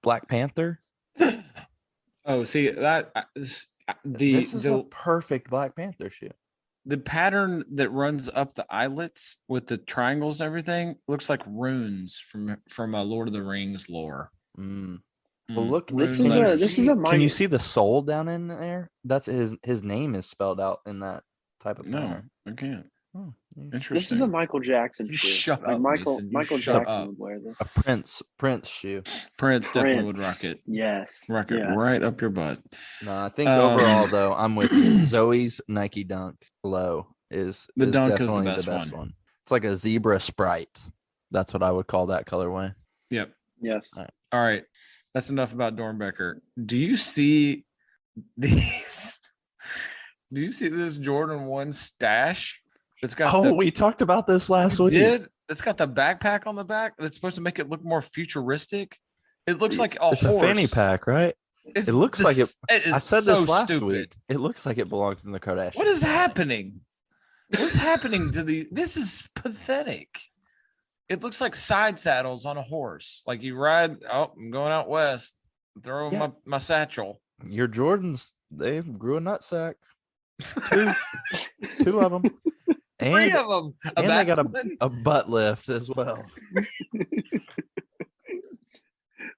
Black Panther. Oh, see that This is a the perfect Black Panther shoe. the pattern that runs up the eyelets with the triangles and everything looks like runes from a Lord of the Rings lore. Mm. Well, look. This rune is letters. this is a Can you see the soul down in there? That's his name is spelled out in that type of No, pattern. I can't. Oh, yeah. Interesting. This is a Michael Jackson You shoe. shut Like up, Michael Mason. You Michael shut Jackson up. would wear this. A Prince shoe. Prince definitely would Prince. rock it. Yes. Rock it yes. right up your butt. No, I think Um, overall though, I'm with you. Zoe's Nike Dunk low is The Dunk is the definitely best one. It's like a zebra Sprite. That's what I would call that colorway. Yep. Yes. All right. That's enough about Dornbecker. Do you see these? Do you see this Jordan 1 stash? It's got Oh, the, we talked about this last You week. did? It's got the backpack on the back that's supposed to make it look more futuristic. It looks like a It's horse. a fanny pack, right? It's It looks like it. is I said so this last stupid. week. It looks like it belongs in the Kardashians. What is happening? What's happening to the? This is pathetic. It looks like side saddles on a horse. Like you ride. Oh, I'm going out west. Throw Yeah. my satchel. Your Jordans? They grew a nutsack. Two of them, Three and of them. and they got a butt lift as well.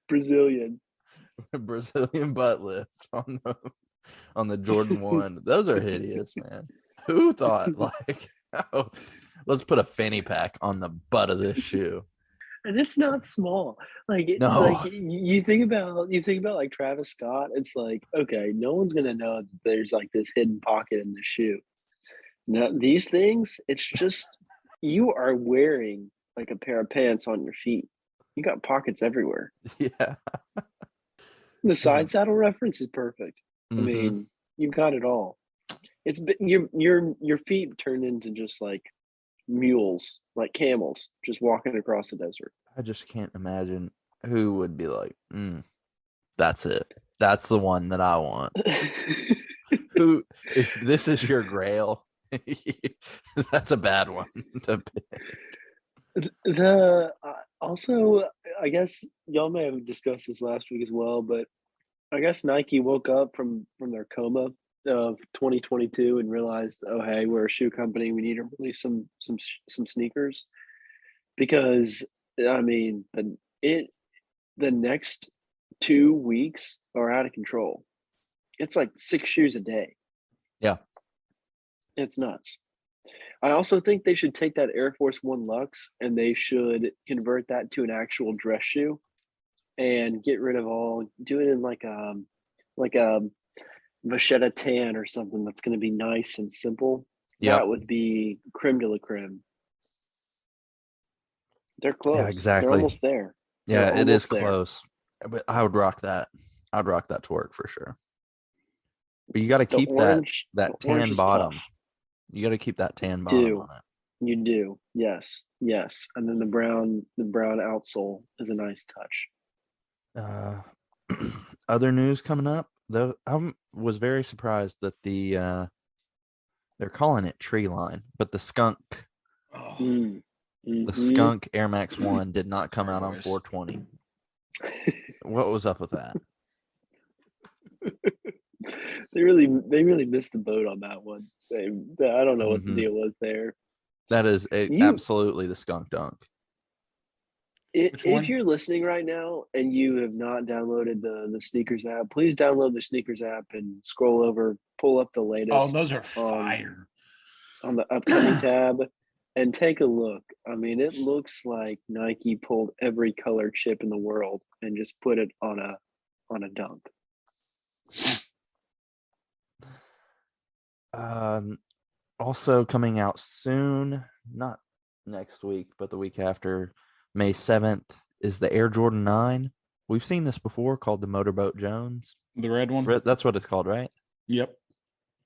Brazilian. Brazilian butt lift on the Jordan 1. Those are hideous, man. Who thought like, oh, let's put a fanny pack on the butt of this shoe? And it's not small. Like No. like you think about like Travis Scott. It's like, okay, no one's gonna know that there's like this hidden pocket in the shoe. Now these things, it's just you are wearing like a pair of pants on your feet. You got pockets everywhere. Yeah. The side saddle reference is perfect. I Mhm. mean, you've got it all. It's your feet turned into just like mules, like camels, just walking across the desert. I just can't imagine who would be like, that's it. That's the one that I want. Who, if this is your grail, that's a bad one to pick. Also, I guess y'all may have discussed this last week as well, but I guess Nike woke up from their coma of 2022 and realized, oh hey, we're a shoe company. We need to release some sneakers because I mean the next 2 weeks are out of control. It's like 6 shoes a day. Yeah. It's nuts. I also think they should take that Air Force One Lux and they should convert that to an actual dress shoe and get rid of do it in like a Vachetta tan or something that's going to be nice and simple. Yep. That would be creme de la creme. They're close. Yeah, exactly. They're almost there. Yeah, They're it is almost there. close. But I would rock that. I'd rock that to work for sure. But you got to The keep orange- that the orange tan is bottom. tough. You got to keep that tan bottom Do. on it. You do. Yes. And then the brown outsole is a nice touch. Other news coming up, though, I was very surprised that they're calling it Tree Line, but the skunk Mm. the Mhm. skunk Air Max 1 did not come out on Boys. 420. What was up with that? They really missed the boat on that one. I don't know what the Mhm. deal was there. That is You- absolutely the skunk dunk. Which one? If you're listening right now and you have not downloaded the sneakers app, please download the sneakers app and scroll over, pull up the latest Oh, those are fire. on the upcoming tab and take a look. I mean, it looks like Nike pulled every color chip in the world and just put it on a dunk. Also coming out soon, not next week, but the week after, May 7th, is the Air Jordan 9. We've seen this before, called the Motorboat Jones. The red one? That's what it's called, right? Yep.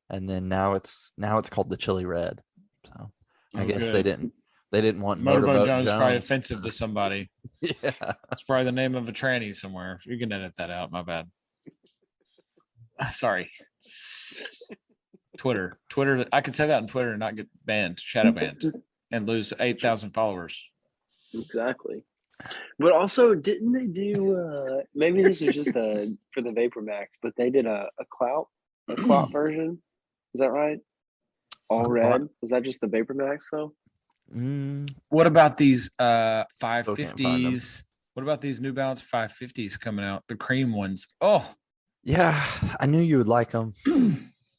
And then now it's called the Chili Red. So I Oh, guess good. they didn't want Motorboat Jones is probably offensive to somebody. Yeah. That's probably the name of a tranny somewhere. You can edit that out. My bad. Sorry. Twitter. I could say that on Twitter and not get banned, shadow banned, and lose 8,000 followers. Exactly. But also, didn't they do? Maybe this was just for the Vapor Max, but they did a clout version. Is that right? All A red. clout? Was that just the Vapor Max though? What about these can't find 550s? What about these New Balance 550s coming out? The cream ones. Oh, Yeah, I knew you would like them,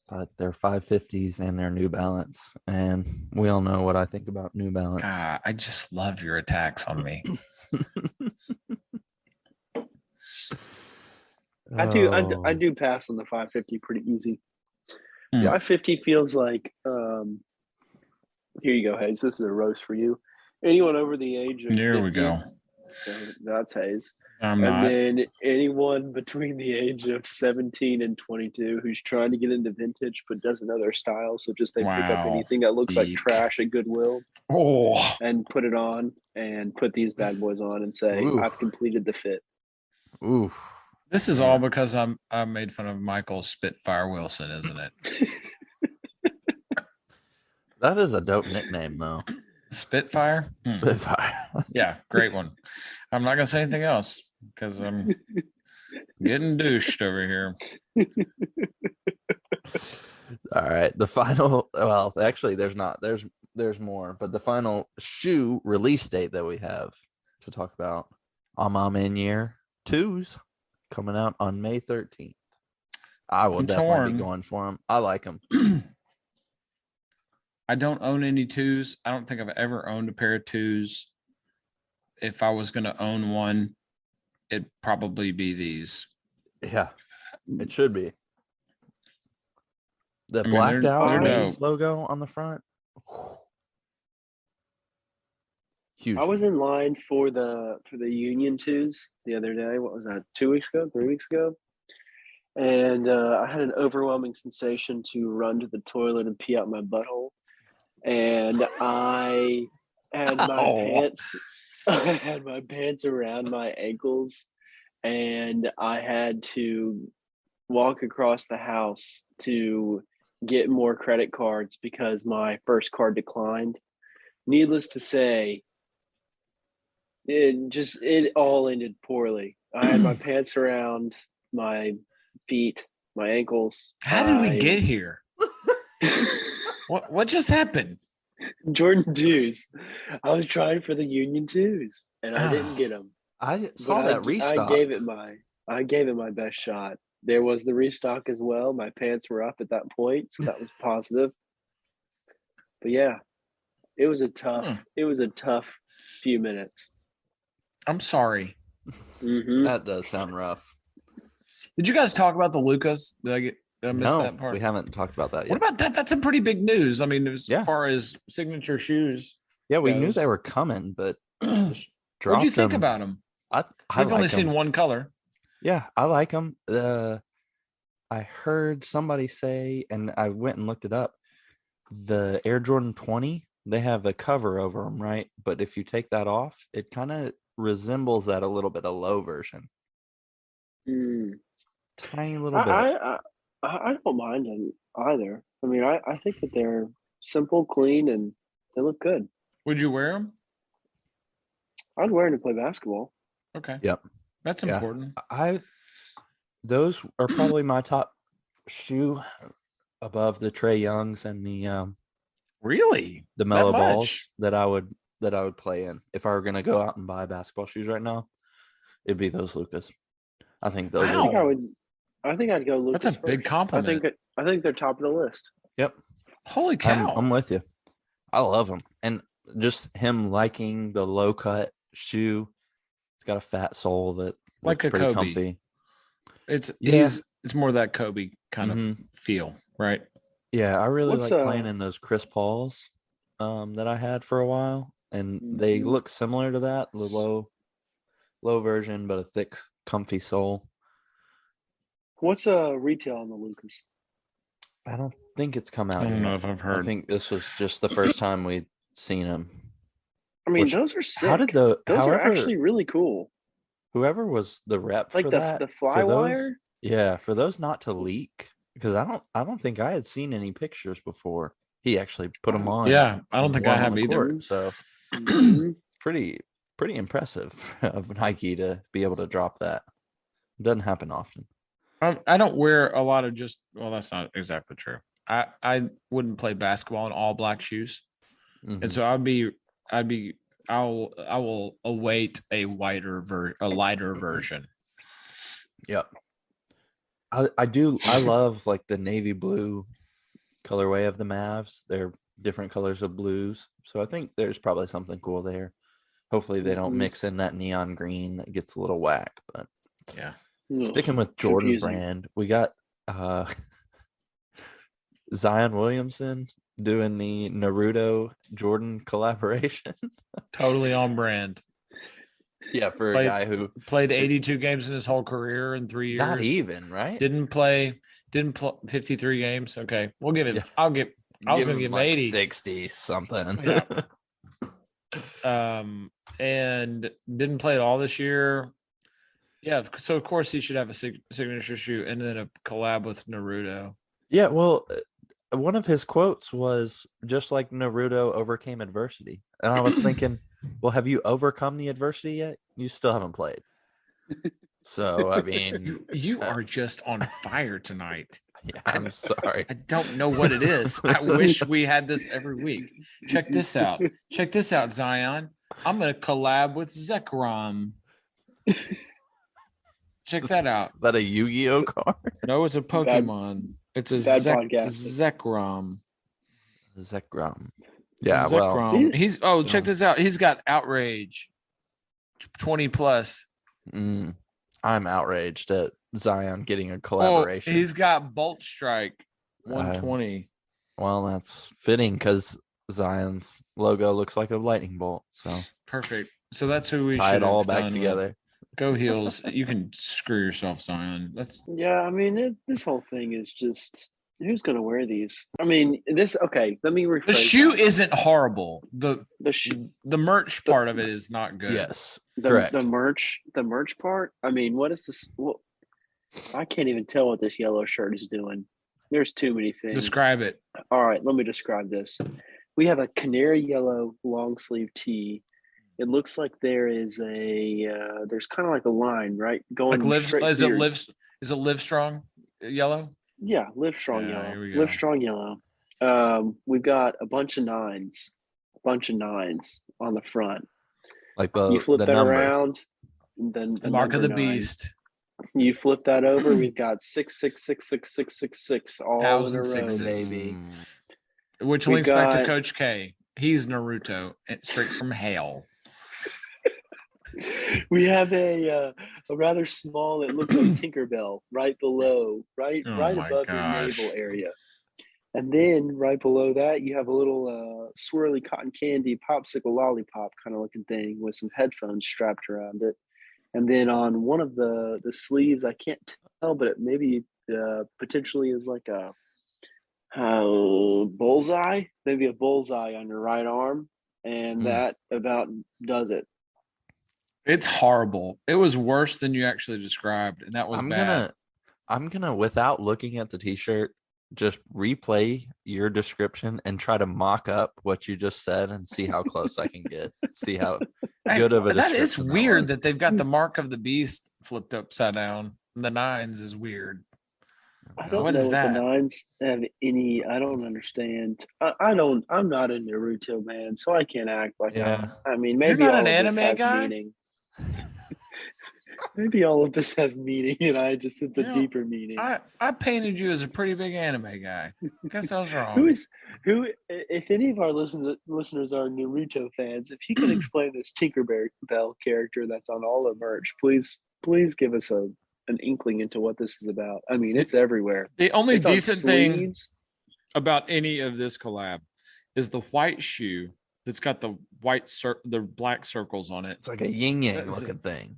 but they're 550s and they're New Balance, and we all know what I think about New Balance. God, I just love your attacks on me. I Oh. do pass on the 550 pretty easy. Hmm. 550 feels like here you go, Hayes. This is a roast for you. Anyone over the age of Here we 50, go. So that's Hayes. I'm And not. then anyone between the age of 17 and 22 who's trying to get into vintage but doesn't know their style, so just they pick up Wow. anything that looks like Eek. trash at Goodwill Oh, and put it on and put these bad boys on and say, Ooh. I've completed the fit. Ooh, this is all because I made fun of Michael Spitfire Wilson, isn't it? that is a dope nickname though. Spitfire? Spitfire. Yeah, great one. I'm not gonna say anything else because I'm getting douched over here. All right, the final. Well, actually, there's not. There's more, but the final shoe release date that we have to talk about. In year 2s. coming out on May 13th. I will I'm definitely be torn. going for them. I like them. I don't own any twos. I don't think I've ever owned a pair of twos. If I was going to own one, it'd probably be these. Yeah, it should be. The I mean, blacked they're out dope. ladies logo on the front. Huge. I was in line for the Union twos the other day. What was that? 2 weeks ago? 3 weeks ago? And I had an overwhelming sensation to run to the toilet and pee out my butthole. And I had my pants. I had my pants around my ankles, and I had to walk across the house to get more credit cards because my first card declined. Needless to say, it all ended poorly. I had my pants around my feet, my ankles. How did we get here? What just happened? Jordan twos. I was trying for the Union twos, and I didn't get them. I saw But that restock. I gave it my best shot. There was the restock as well. My pants were up at that point, so that was positive. But yeah, it was a tough few minutes. I'm sorry. Mm-hmm. That does sound rough. Did you guys talk about the Lucas? Did I miss No, that part? we haven't talked about that yet. What about that? That's some pretty big news. I mean, as Yeah. far as signature shoes. Yeah, we knew goes. they were coming, but What'd just you dropped think them. about them? I I've only like seen 'em. one color. Yeah, I like them. I heard somebody say, and I went and looked it up. The Air Jordan 20, they have a cover over them, right? But if you take that off, it kind of resembles that a little bit, a low version. Tiny little bit. I don't mind them either. I mean, I think that they're simple, clean, and they look good. Would you wear them? I'd wear them to play basketball. Okay. Yep. That's Yeah. important. Those are probably my top shoe above the Trey Youngs and the Really? Mellow That Balls much? that I would play in. If I were gonna go out and buy basketball shoes right now, it'd be those Lucas. I think those Wow. are I think I'd go Lucas. That's a big first. compliment. I think they're top of the list. Yep. Holy cow. I'm with you. I love them. And just him liking the low cut shoe. It's got a fat sole that Like looks a pretty Kobe. comfy. It's Yeah. it's more that Kobe kind of Mhm. feel, right? Yeah, I really What's, like playing in those Chris Pauls that I had for a while. And they Mhm. look similar to that, the low version, but a thick, comfy sole. What's retail on the Lucas? I don't think it's come I out don't yet. know if I've I heard. think this was just the first time we'd seen him. I mean, Which- those are sick. How did those are however actually really cool. whoever was the rep Like for the that, fly for those, wire. yeah, for those not to leak, because I don't think I had seen any pictures before. He actually put them on. Yeah, I don't and think wore I 'em on have the either. court. So Mhm. pretty impressive of Nike to be able to drop that. It doesn't happen often. I don't wear a lot of well, that's not exactly true. I wouldn't play basketball in all black shoes. Mhm. And so I will await a lighter version. Yep. I love like the navy blue colorway of the Mavs. They're different colors of blues. So I think there's probably something cool there. Hopefully they don't Mhm. mix in that neon green that gets a little whack. But Yeah. Ugh, sticking with Jordan confusing. brand, we got Zion Williamson doing the Naruto Jordan collaboration. Totally on brand. Yeah, for Played- a guy who Played 82 games in his whole career in 3 years. not even, right? Didn't play 53 games. Okay. We'll give it. Yeah. I was going to give him like 80. 60 something. Yeah. And didn't play at all this year. Yeah, so of course he should have a signature shoe and then a collab with Naruto. Yeah, well, one of his quotes was just like Naruto overcame adversity. And I was thinking, well, have you overcome the adversity yet? You still haven't played. So, I mean, You are just on fire tonight. yeah, I'm sorry. I don't know what it is. I wish we had this every week. Check this out. Check this out, Zion. I'm going to collab with Zekrom. Check that out. Is that a Yu-Gi-Oh card? No, it's a Pokemon. It's a bad podcast. Zekrom. Zekrom. Yeah, well, Zekrom. Check this out. He's got Outrage 20 plus. I'm outraged at Zion getting a collaboration. He's got Bolt Strike 120. Well, that's fitting because Zion's logo looks like a lightning bolt. So Perfect. So that's who we tie should it all have back done together. with. Go Heels. You can screw yourself, Zion. That's Yeah, I mean, this whole thing is just who's going to wear these? I mean, okay, let me rephrase. the shoe that. isn't horrible. the merch part of it is not good. Yes, the correct. the merch part. I mean, what is this? Well, I can't even tell what this yellow shirt is doing. There's too many things. Describe it. All right, let me describe this. We have a canary yellow long sleeve tee. It looks like there is there's kind of like a line, right? Going Like live straight is to it your- live strong yellow? Yeah, Live Strong Yeah, here we Yellow. go. Live Strong Yellow. We've got a bunch of nines on the front. Like You flip the that number. around, and then The mark of the number 9. beast. You flip that over, we've got 6666666 all in a Thousand row, sixes. baby. Which We links back to got- Coach K. He's Naruto, straight from hell. We have a rather small. It looks like Tinkerbell right below, right Oh right my above gosh. your navel area, and then right below that you have a little swirly cotton candy popsicle lollipop kind of looking thing with some headphones strapped around it, and then on one of the sleeves, I can't tell, but it maybe potentially is like a bullseye, maybe a bullseye on your right arm, and that about does it. It's horrible. It was worse than you actually described, and that was bad. I'm gonna without looking at the t-shirt, just replay your description and try to mock up what you just said and see how close I can get. See how good of a That is description weird was. that they've got the mark of the beast flipped upside down. The 9s is weird. I don't What know is if that? the nines have any. I don't understand. I don't. I'm not a Naruto man, so I can't act like Yeah. I mean, maybe not all an of this anime has guy? meaning. Maybe all of this has meaning, and it's You a know, deeper meaning. I painted you as a pretty big anime guy. Guess I was wrong. Who? If any of our listeners are Naruto fans, if you can explain this Tinkerbell character that's on all the merch, please give us an inkling into what this is about. I mean, it's everywhere. The only It's on decent thing sleeves. about any of this collab is the white shoe that's got the the black circles on it. It's like a yin yang That is looking thing.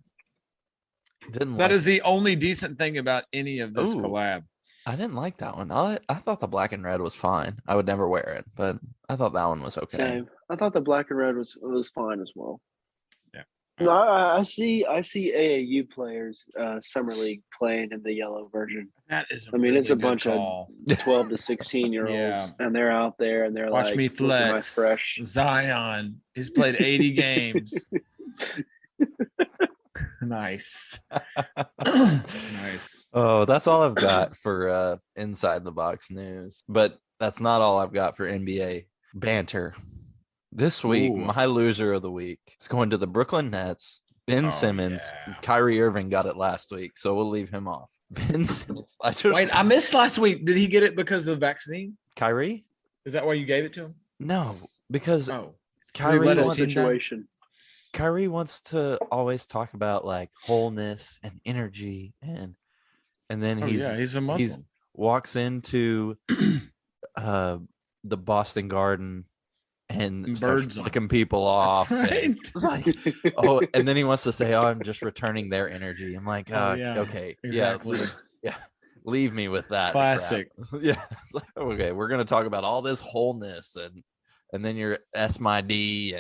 Didn't That like is the only decent thing about any of this Ooh. collab. I didn't like that one. I thought the black and red was fine. I would never wear it, but I thought that one was okay. Same. I thought the black and red was fine as well. Yeah. No, I see AAU players summer league playing in the yellow version. That is. I mean, it's a really good bunch call. of 12 to 16-year-olds, Yeah. and they're out there and they're Watch like, me "Look at my flex." fresh. Zion. He's played 80 games. Nice. Nice. Oh, that's all I've got for inside the box news. But that's not all I've got for NBA banter. This week, Ooh. my loser of the week is going to the Brooklyn Nets. Ben Oh, Simmons. yeah. Kyrie Irving got it last week, so we'll leave him off. Ben Simmons. Wait, I missed last week. Did he get it because of the vaccine? Kyrie? Is that why you gave it to him? No, because Oh, Kyrie let his wants, team down? situation. Kyrie wants to always talk about like wholeness and energy and then he's a Muslim. walks into the Boston Garden and starts Birds on. flicking people off. That's and right. it's like, oh, and then he wants to say, "Oh, I'm just returning their energy." I'm like, Oh, yeah, okay, exactly. yeah, leave me with that. Classic. crap. Yeah, it's like, okay, we're gonna talk about all this wholeness and then you're S my D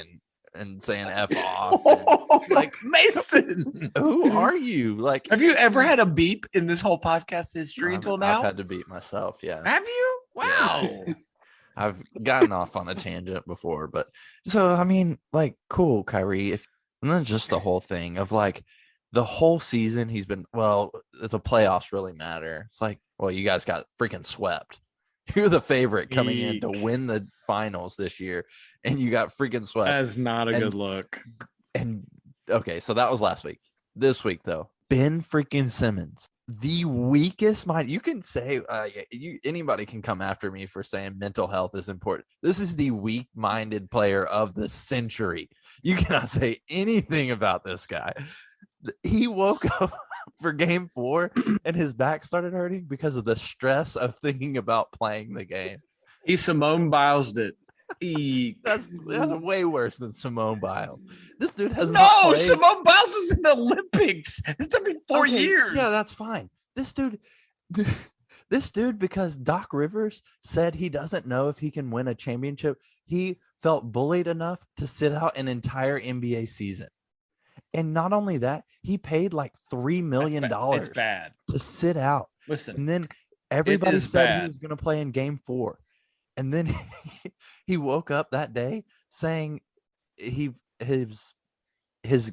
and saying F off. and, Like Mason. who are you? Like, Have you ever had a beep in this whole podcast history until now? I've had to beat myself. Yeah. Have you? Wow. I've gotten off on a tangent before, but so I mean, like, cool, Kyrie. And then just the whole thing of like the whole season he's been the playoffs really matter. It's like, well, you guys got freaking swept. You're the favorite coming in to Eek. win the finals this year, and you got freaking swept. That's not a And- good look. And okay, so that was last week. This week though, Ben freaking Simmons, the weakest mind. You can say anybody can come after me for saying mental health is important. This is the weak-minded player of the century. You cannot say anything about this guy. He woke up for game 4 and his back started hurting because of the stress of thinking about playing the game. He Simone Biles'd it. That's way worse than Simone Biles. This dude has not No, played. Simone Biles was in the Olympics. It's every 4 Okay, years. Yeah, that's fine. This dude, because Doc Rivers said he doesn't know if he can win a championship, he felt bullied enough to sit out an entire NBA season. And not only that, he paid like $3 million It's bad. to sit out. Listen, And then everybody is said bad. he was going to play in game 4. And then he woke up that day saying his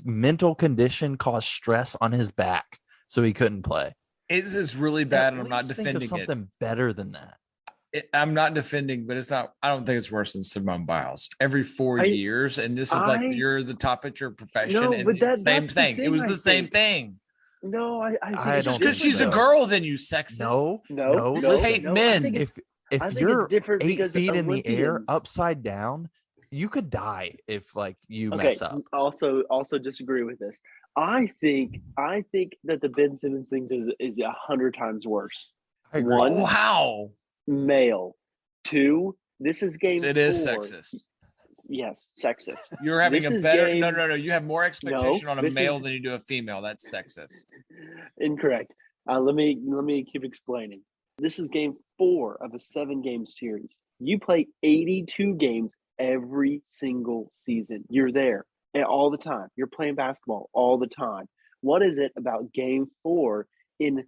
mental condition caused stress on his back, so he couldn't play. it is really bad, and At I'm not least think of defending it. something better than that. I'm not defending, but it's not. I don't think it's worse than Simone Biles. Every 4 I- years, and this is I- like you're the top at your profession, No, and but it's the same that's the thing. It thing, was I the same think. thing. No, I think I it's don't Just because think she's a so. girl, then you sexist. No, No, You just hate no, I men. think it's- if I think you're it's different 8 because feet in the air Olympians- upside down, you could die if like you Okay, mess up. also disagree with this. I think that the Ben Simmons thing is 100 times worse. I agree. One- Wow, Male. 2, this is game it is 4. sexist. Yes, sexist. You're having This a is better. game- No. You have more expectation on a this male is- than you do a female. That's sexist. Incorrect. Let me keep explaining. This is game 4 of a 7-game series. You play 82 games every single season. You're there all the time. You're playing basketball all the time. What is it about game 4 in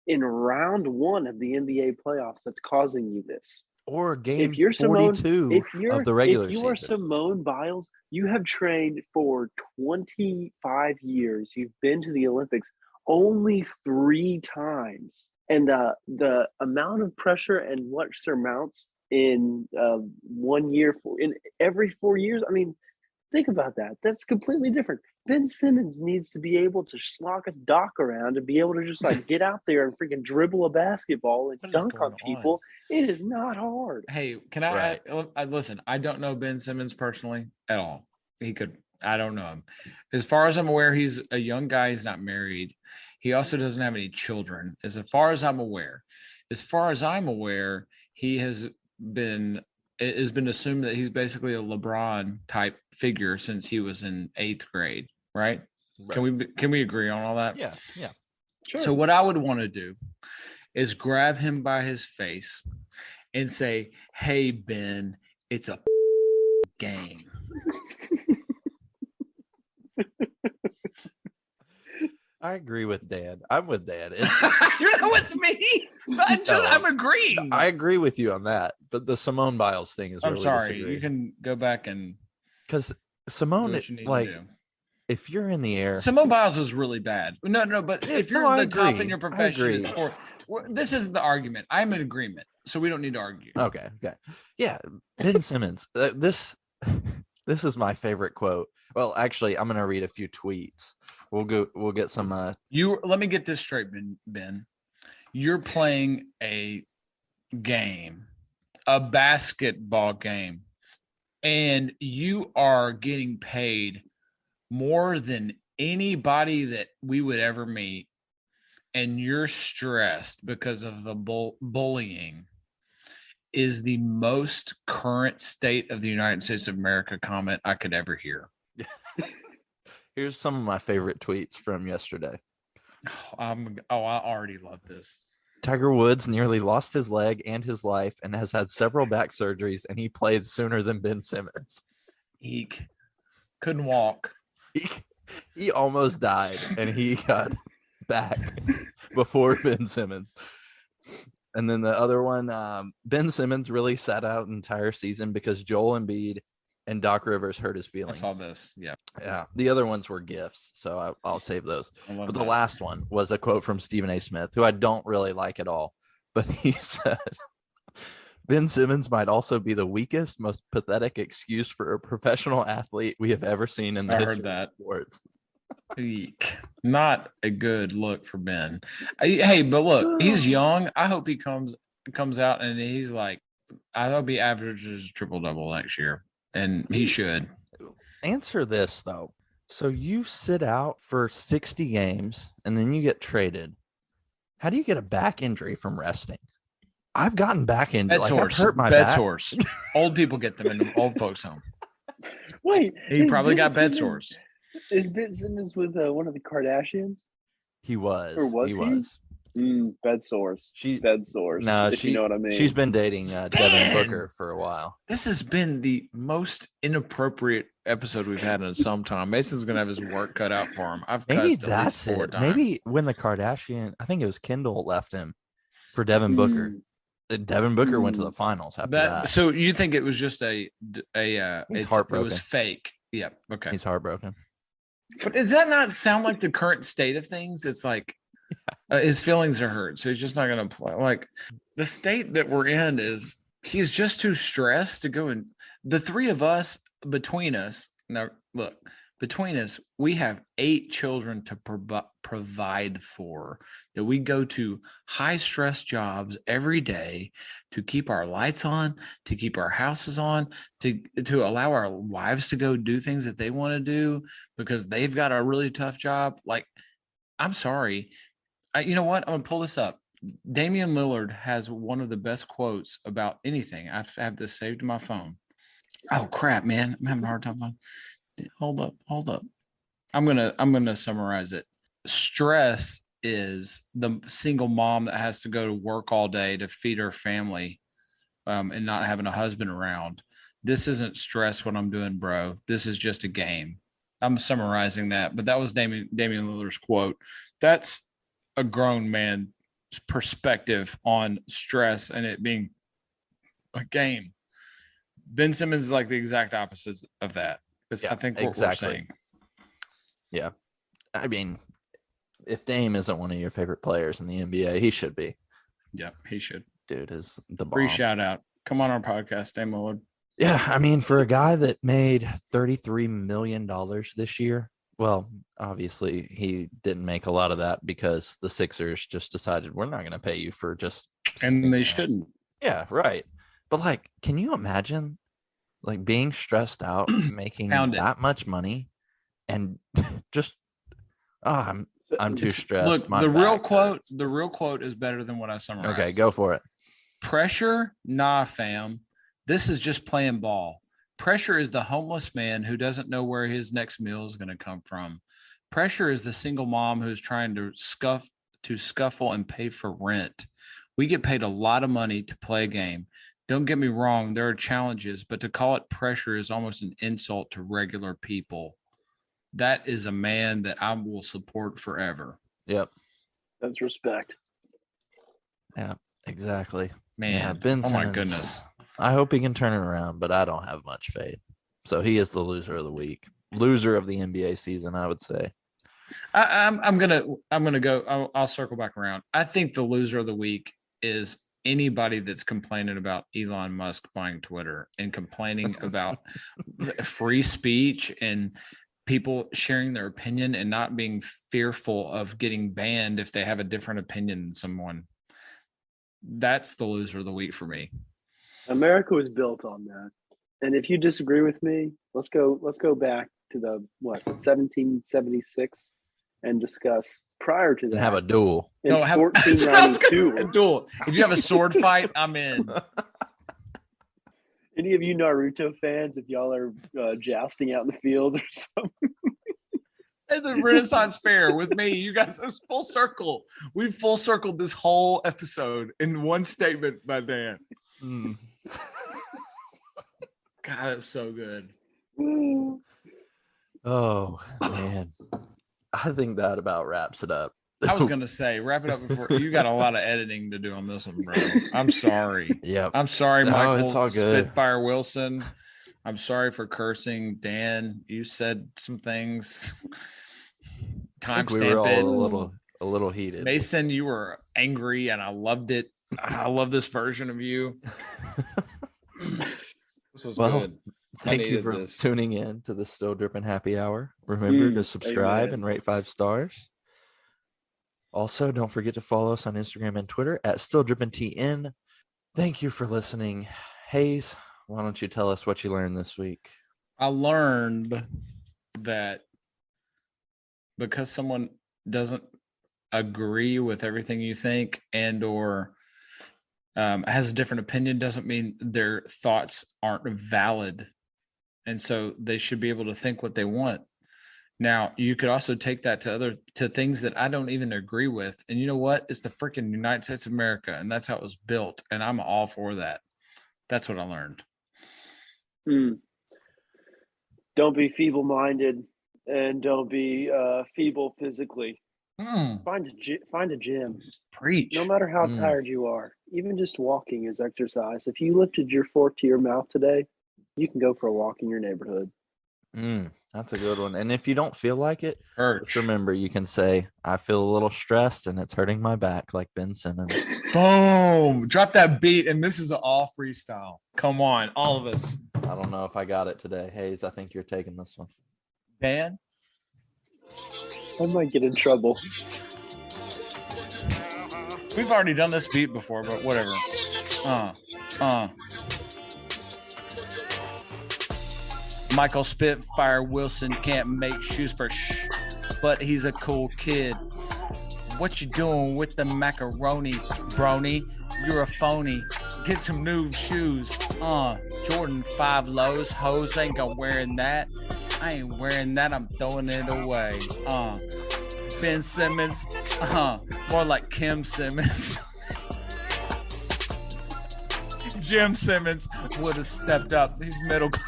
round 1 of the NBA playoffs that's causing you this? Or game If you're Simone, 42 of the regular if you are season. Simone Biles, you have trained for 25 years. You've been to the Olympics only 3 times, and the amount of pressure and what surmounts in 1 year in every 4 years. I mean, think about that. That's completely different. Ben Simmons needs to be able to slock his dock around and be able to just like get out there and freaking dribble a basketball and What is dunk going on people. It is not hard. Hey, can I, Right. I listen? I don't know Ben Simmons personally at all. He could. I don't know him. As far as I'm aware, he's a young guy. He's not married. He also doesn't have any children. As far as I'm aware, he has been. It has been assumed that he's basically a LeBron type figure since he was in 8th grade. Right? Can we agree on all that? Yeah. Sure. So what I would want to do is grab him by his face and say, "Hey Ben, it's a game." I agree with Dad. I'm with Dad. You're not with me. I'm agreeing. I agree with you on that. But the Simone Biles thing is I'm really sorry. disagree. You can go back and Because do Simone, what you need like, to do. if you're in the air, Simone Biles was really bad. No, but Yeah, if you're no, I the top agree. in your I profession, agree. this is the argument. I'm in agreement, so we don't need to argue. okay, yeah, Ben Simmons. This is my favorite quote. Well, actually, I'm gonna read a few tweets. We'll get some. Let me get this straight, Ben. You're playing a game, a basketball game, and you are getting paid more than anybody that we would ever meet, and you're stressed because of the bullying, is the most current state of the United States of America comment I could ever hear. Here's some of my favorite tweets from yesterday. I already love this. Tiger Woods nearly lost his leg and his life, and has had several back surgeries, and he played sooner than Ben Simmons. Eek. Couldn't walk. He almost died, and he got back before Ben Simmons. And then the other one, Ben Simmons really sat out an entire season because Joel Embiid and Doc Rivers hurt his I feelings. saw this. Yeah. Yeah, the other ones were gifts, so I'll save those. I love But the that. last one was a quote from Stephen A. Smith, who I don't really like at all. But he said, Ben Simmons might also be the weakest, most pathetic excuse for a professional athlete we have ever seen in the I history heard that. of sports. Eek. Not a good look for Ben. Hey, but look, he's young. I hope he comes out and he's like, I hope he averages triple-double next year, and he should. Answer this though. So you sit out for 60 games and then you get traded. How do you get a back injury from resting? I've gotten back injured. Bed Like, sores. I've hurt my bed back. sores. Old people get them in the old folks' home. Wait, He is probably Ben got bed Simmons- sores. Is Ben Simmons with one of the Kardashians? He was. Or was he he? was. Bed sores. Bed sores. No, if you know what I mean. She's been dating Devin Dan! Booker for a while. This has been the most inappropriate episode we've had in some time. Mason's gonna have his work cut out for him. I've Maybe cussed at least that's 4 it. times. Maybe when the Kardashian, I think it was Kendall left him for Devin Booker. Devin Booker went to the finals after that. So you think it was just it heartbroken. was fake? Yeah. Okay. He's heartbroken. But does that not sound like the current state of things? It's like his feelings are hurt, so he's just not going to play. Like the state that we're in is he's just too stressed to go. And the three of us between us now, look, between us, we have 8 children to provide for, that we go to high stress jobs every day to keep our lights on, to keep our houses on, to allow our wives to go do things that they want to do because they've got a really tough job. Like, I'm sorry. You know what? I'm going to pull this up. Damian Lillard has one of the best quotes about anything. I have this saved in my phone. Oh crap, man. I'm having a hard time. Hold up. I'm gonna summarize it. Stress is the single mom that has to go to work all day to feed her family, and not having a husband around. This isn't stress what I'm doing, bro. This is just a game. I'm summarizing that, but that was Damian Lillard's quote. That's a grown man's perspective on stress and it being a game. Ben Simmons is like the exact opposite of that. Yeah, I think what exactly. we're saying. Yeah. I mean, if Dame isn't one of your favorite players in the NBA, he should be. Yeah, he should. Dude is the bomb. Free shout out. Come on our podcast, Dame Lillard. Yeah, I mean, for a guy that made $33 million this year, well, obviously he didn't make a lot of that because the Sixers just decided we're not going to pay you for just And they shouldn't. Yeah, right. But like, can you imagine like being stressed out, making that much money, and just I'm too stressed. Look, the real quote is better than what I summarized. Okay, go for it. Pressure, nah, fam. This is just playing ball. Pressure is the homeless man who doesn't know where his next meal is going to come from. Pressure is the single mom who's trying to scuffle and pay for rent. We get paid a lot of money to play a game. Don't get me wrong, there are challenges, but to call it pressure is almost an insult to regular people. That is a man that I will support forever. Yep. That's respect. Yeah, exactly. Man, yeah, Ben Simmons, my goodness. I hope he can turn it around, but I don't have much faith. So he is the loser of the week. Loser of the NBA season, I would say. I'm gonna go. I'll circle back around. I think the loser of the week is anybody that's complaining about Elon Musk buying Twitter and complaining about free speech and people sharing their opinion and not being fearful of getting banned if they have a different opinion than someone. That's the loser of the week for me. America was built on that. And if you disagree with me, let's go back to the 1776 and discuss prior to that. And have a duel. In No, 1492. duel. If you have a sword fight, I'm in. Any of you Naruto fans, if y'all are jousting out in the field or something. At the Renaissance Fair with me, you guys, it's full circle. We've full circled this whole episode in one statement by Dan. God, it's so good. Oh man, I think that about wraps it up. I was gonna say, wrap it up before you got a lot of editing to do on this one, bro. I'm sorry. Yep. I'm sorry, No, Michael it's all good. Spitfire Wilson. I'm sorry for cursing. Dan, you said some things. I think we were all Timestamp a little heated. Mason, you were angry, and I loved it. I love this version of you. This was good. Thank you needed for this. tuning in to the Still Dripping Happy Hour. Remember to subscribe amen. and rate 5 stars. Also, don't forget to follow us on Instagram and Twitter at StillDrippingTN. Thank you for listening. Hayes, why don't you tell us what you learned this week? I learned that because someone doesn't agree with everything you think and or has a different opinion doesn't mean their thoughts aren't valid. And so they should be able to think what they want. Now, you could also take that to things that I don't even agree with. And you know what? It's the freaking United States of America, and that's how it was built. And I'm all for that. That's what I learned. Don't be feeble-minded, and don't be feeble physically. Find a gym. Preach. No matter how tired you are, even just walking is exercise. If you lifted your fork to your mouth today, you can go for a walk in your neighborhood. That's a good one. And if you don't feel like it, Church. just remember you can say, I feel a little stressed and it's hurting my back, like Ben Simmons. Boom. Drop that beat. And this is an all freestyle. Come on, all of us. I don't know if I got it today. Hayes, I think you're taking this one. Dan? I might get in trouble. We've already done this beat before, but whatever. Michael Spitfire Wilson can't make shoes for but he's a cool kid. What you doing with the macaroni, brony? You're a phony. Get some new shoes. Jordan 5 lows. Hoes ain't gonna wearing that. I ain't wearing that. I'm throwing it away. Ben Simmons. More like Kim Simmons. Jim Simmons would have stepped up. He's middle class.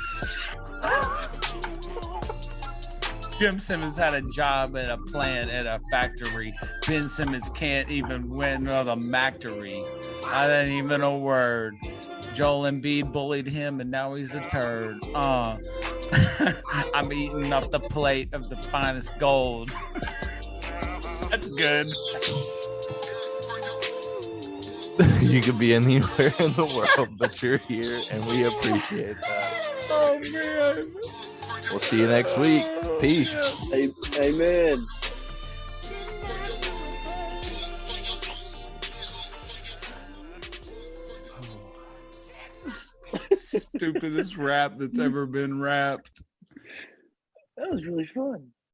Jim Simmons had a job at a plant at a factory. Ben Simmons can't even win another factory. I didn't even a word. Joel Embiid bullied him and now he's a turd. I'm eating up the plate of the finest gold. That's good. You could be anywhere in the world, but you're here and we appreciate that. Oh man. We'll see you next week. Peace. Amen. Stupidest rap that's ever been rapped. That was really fun.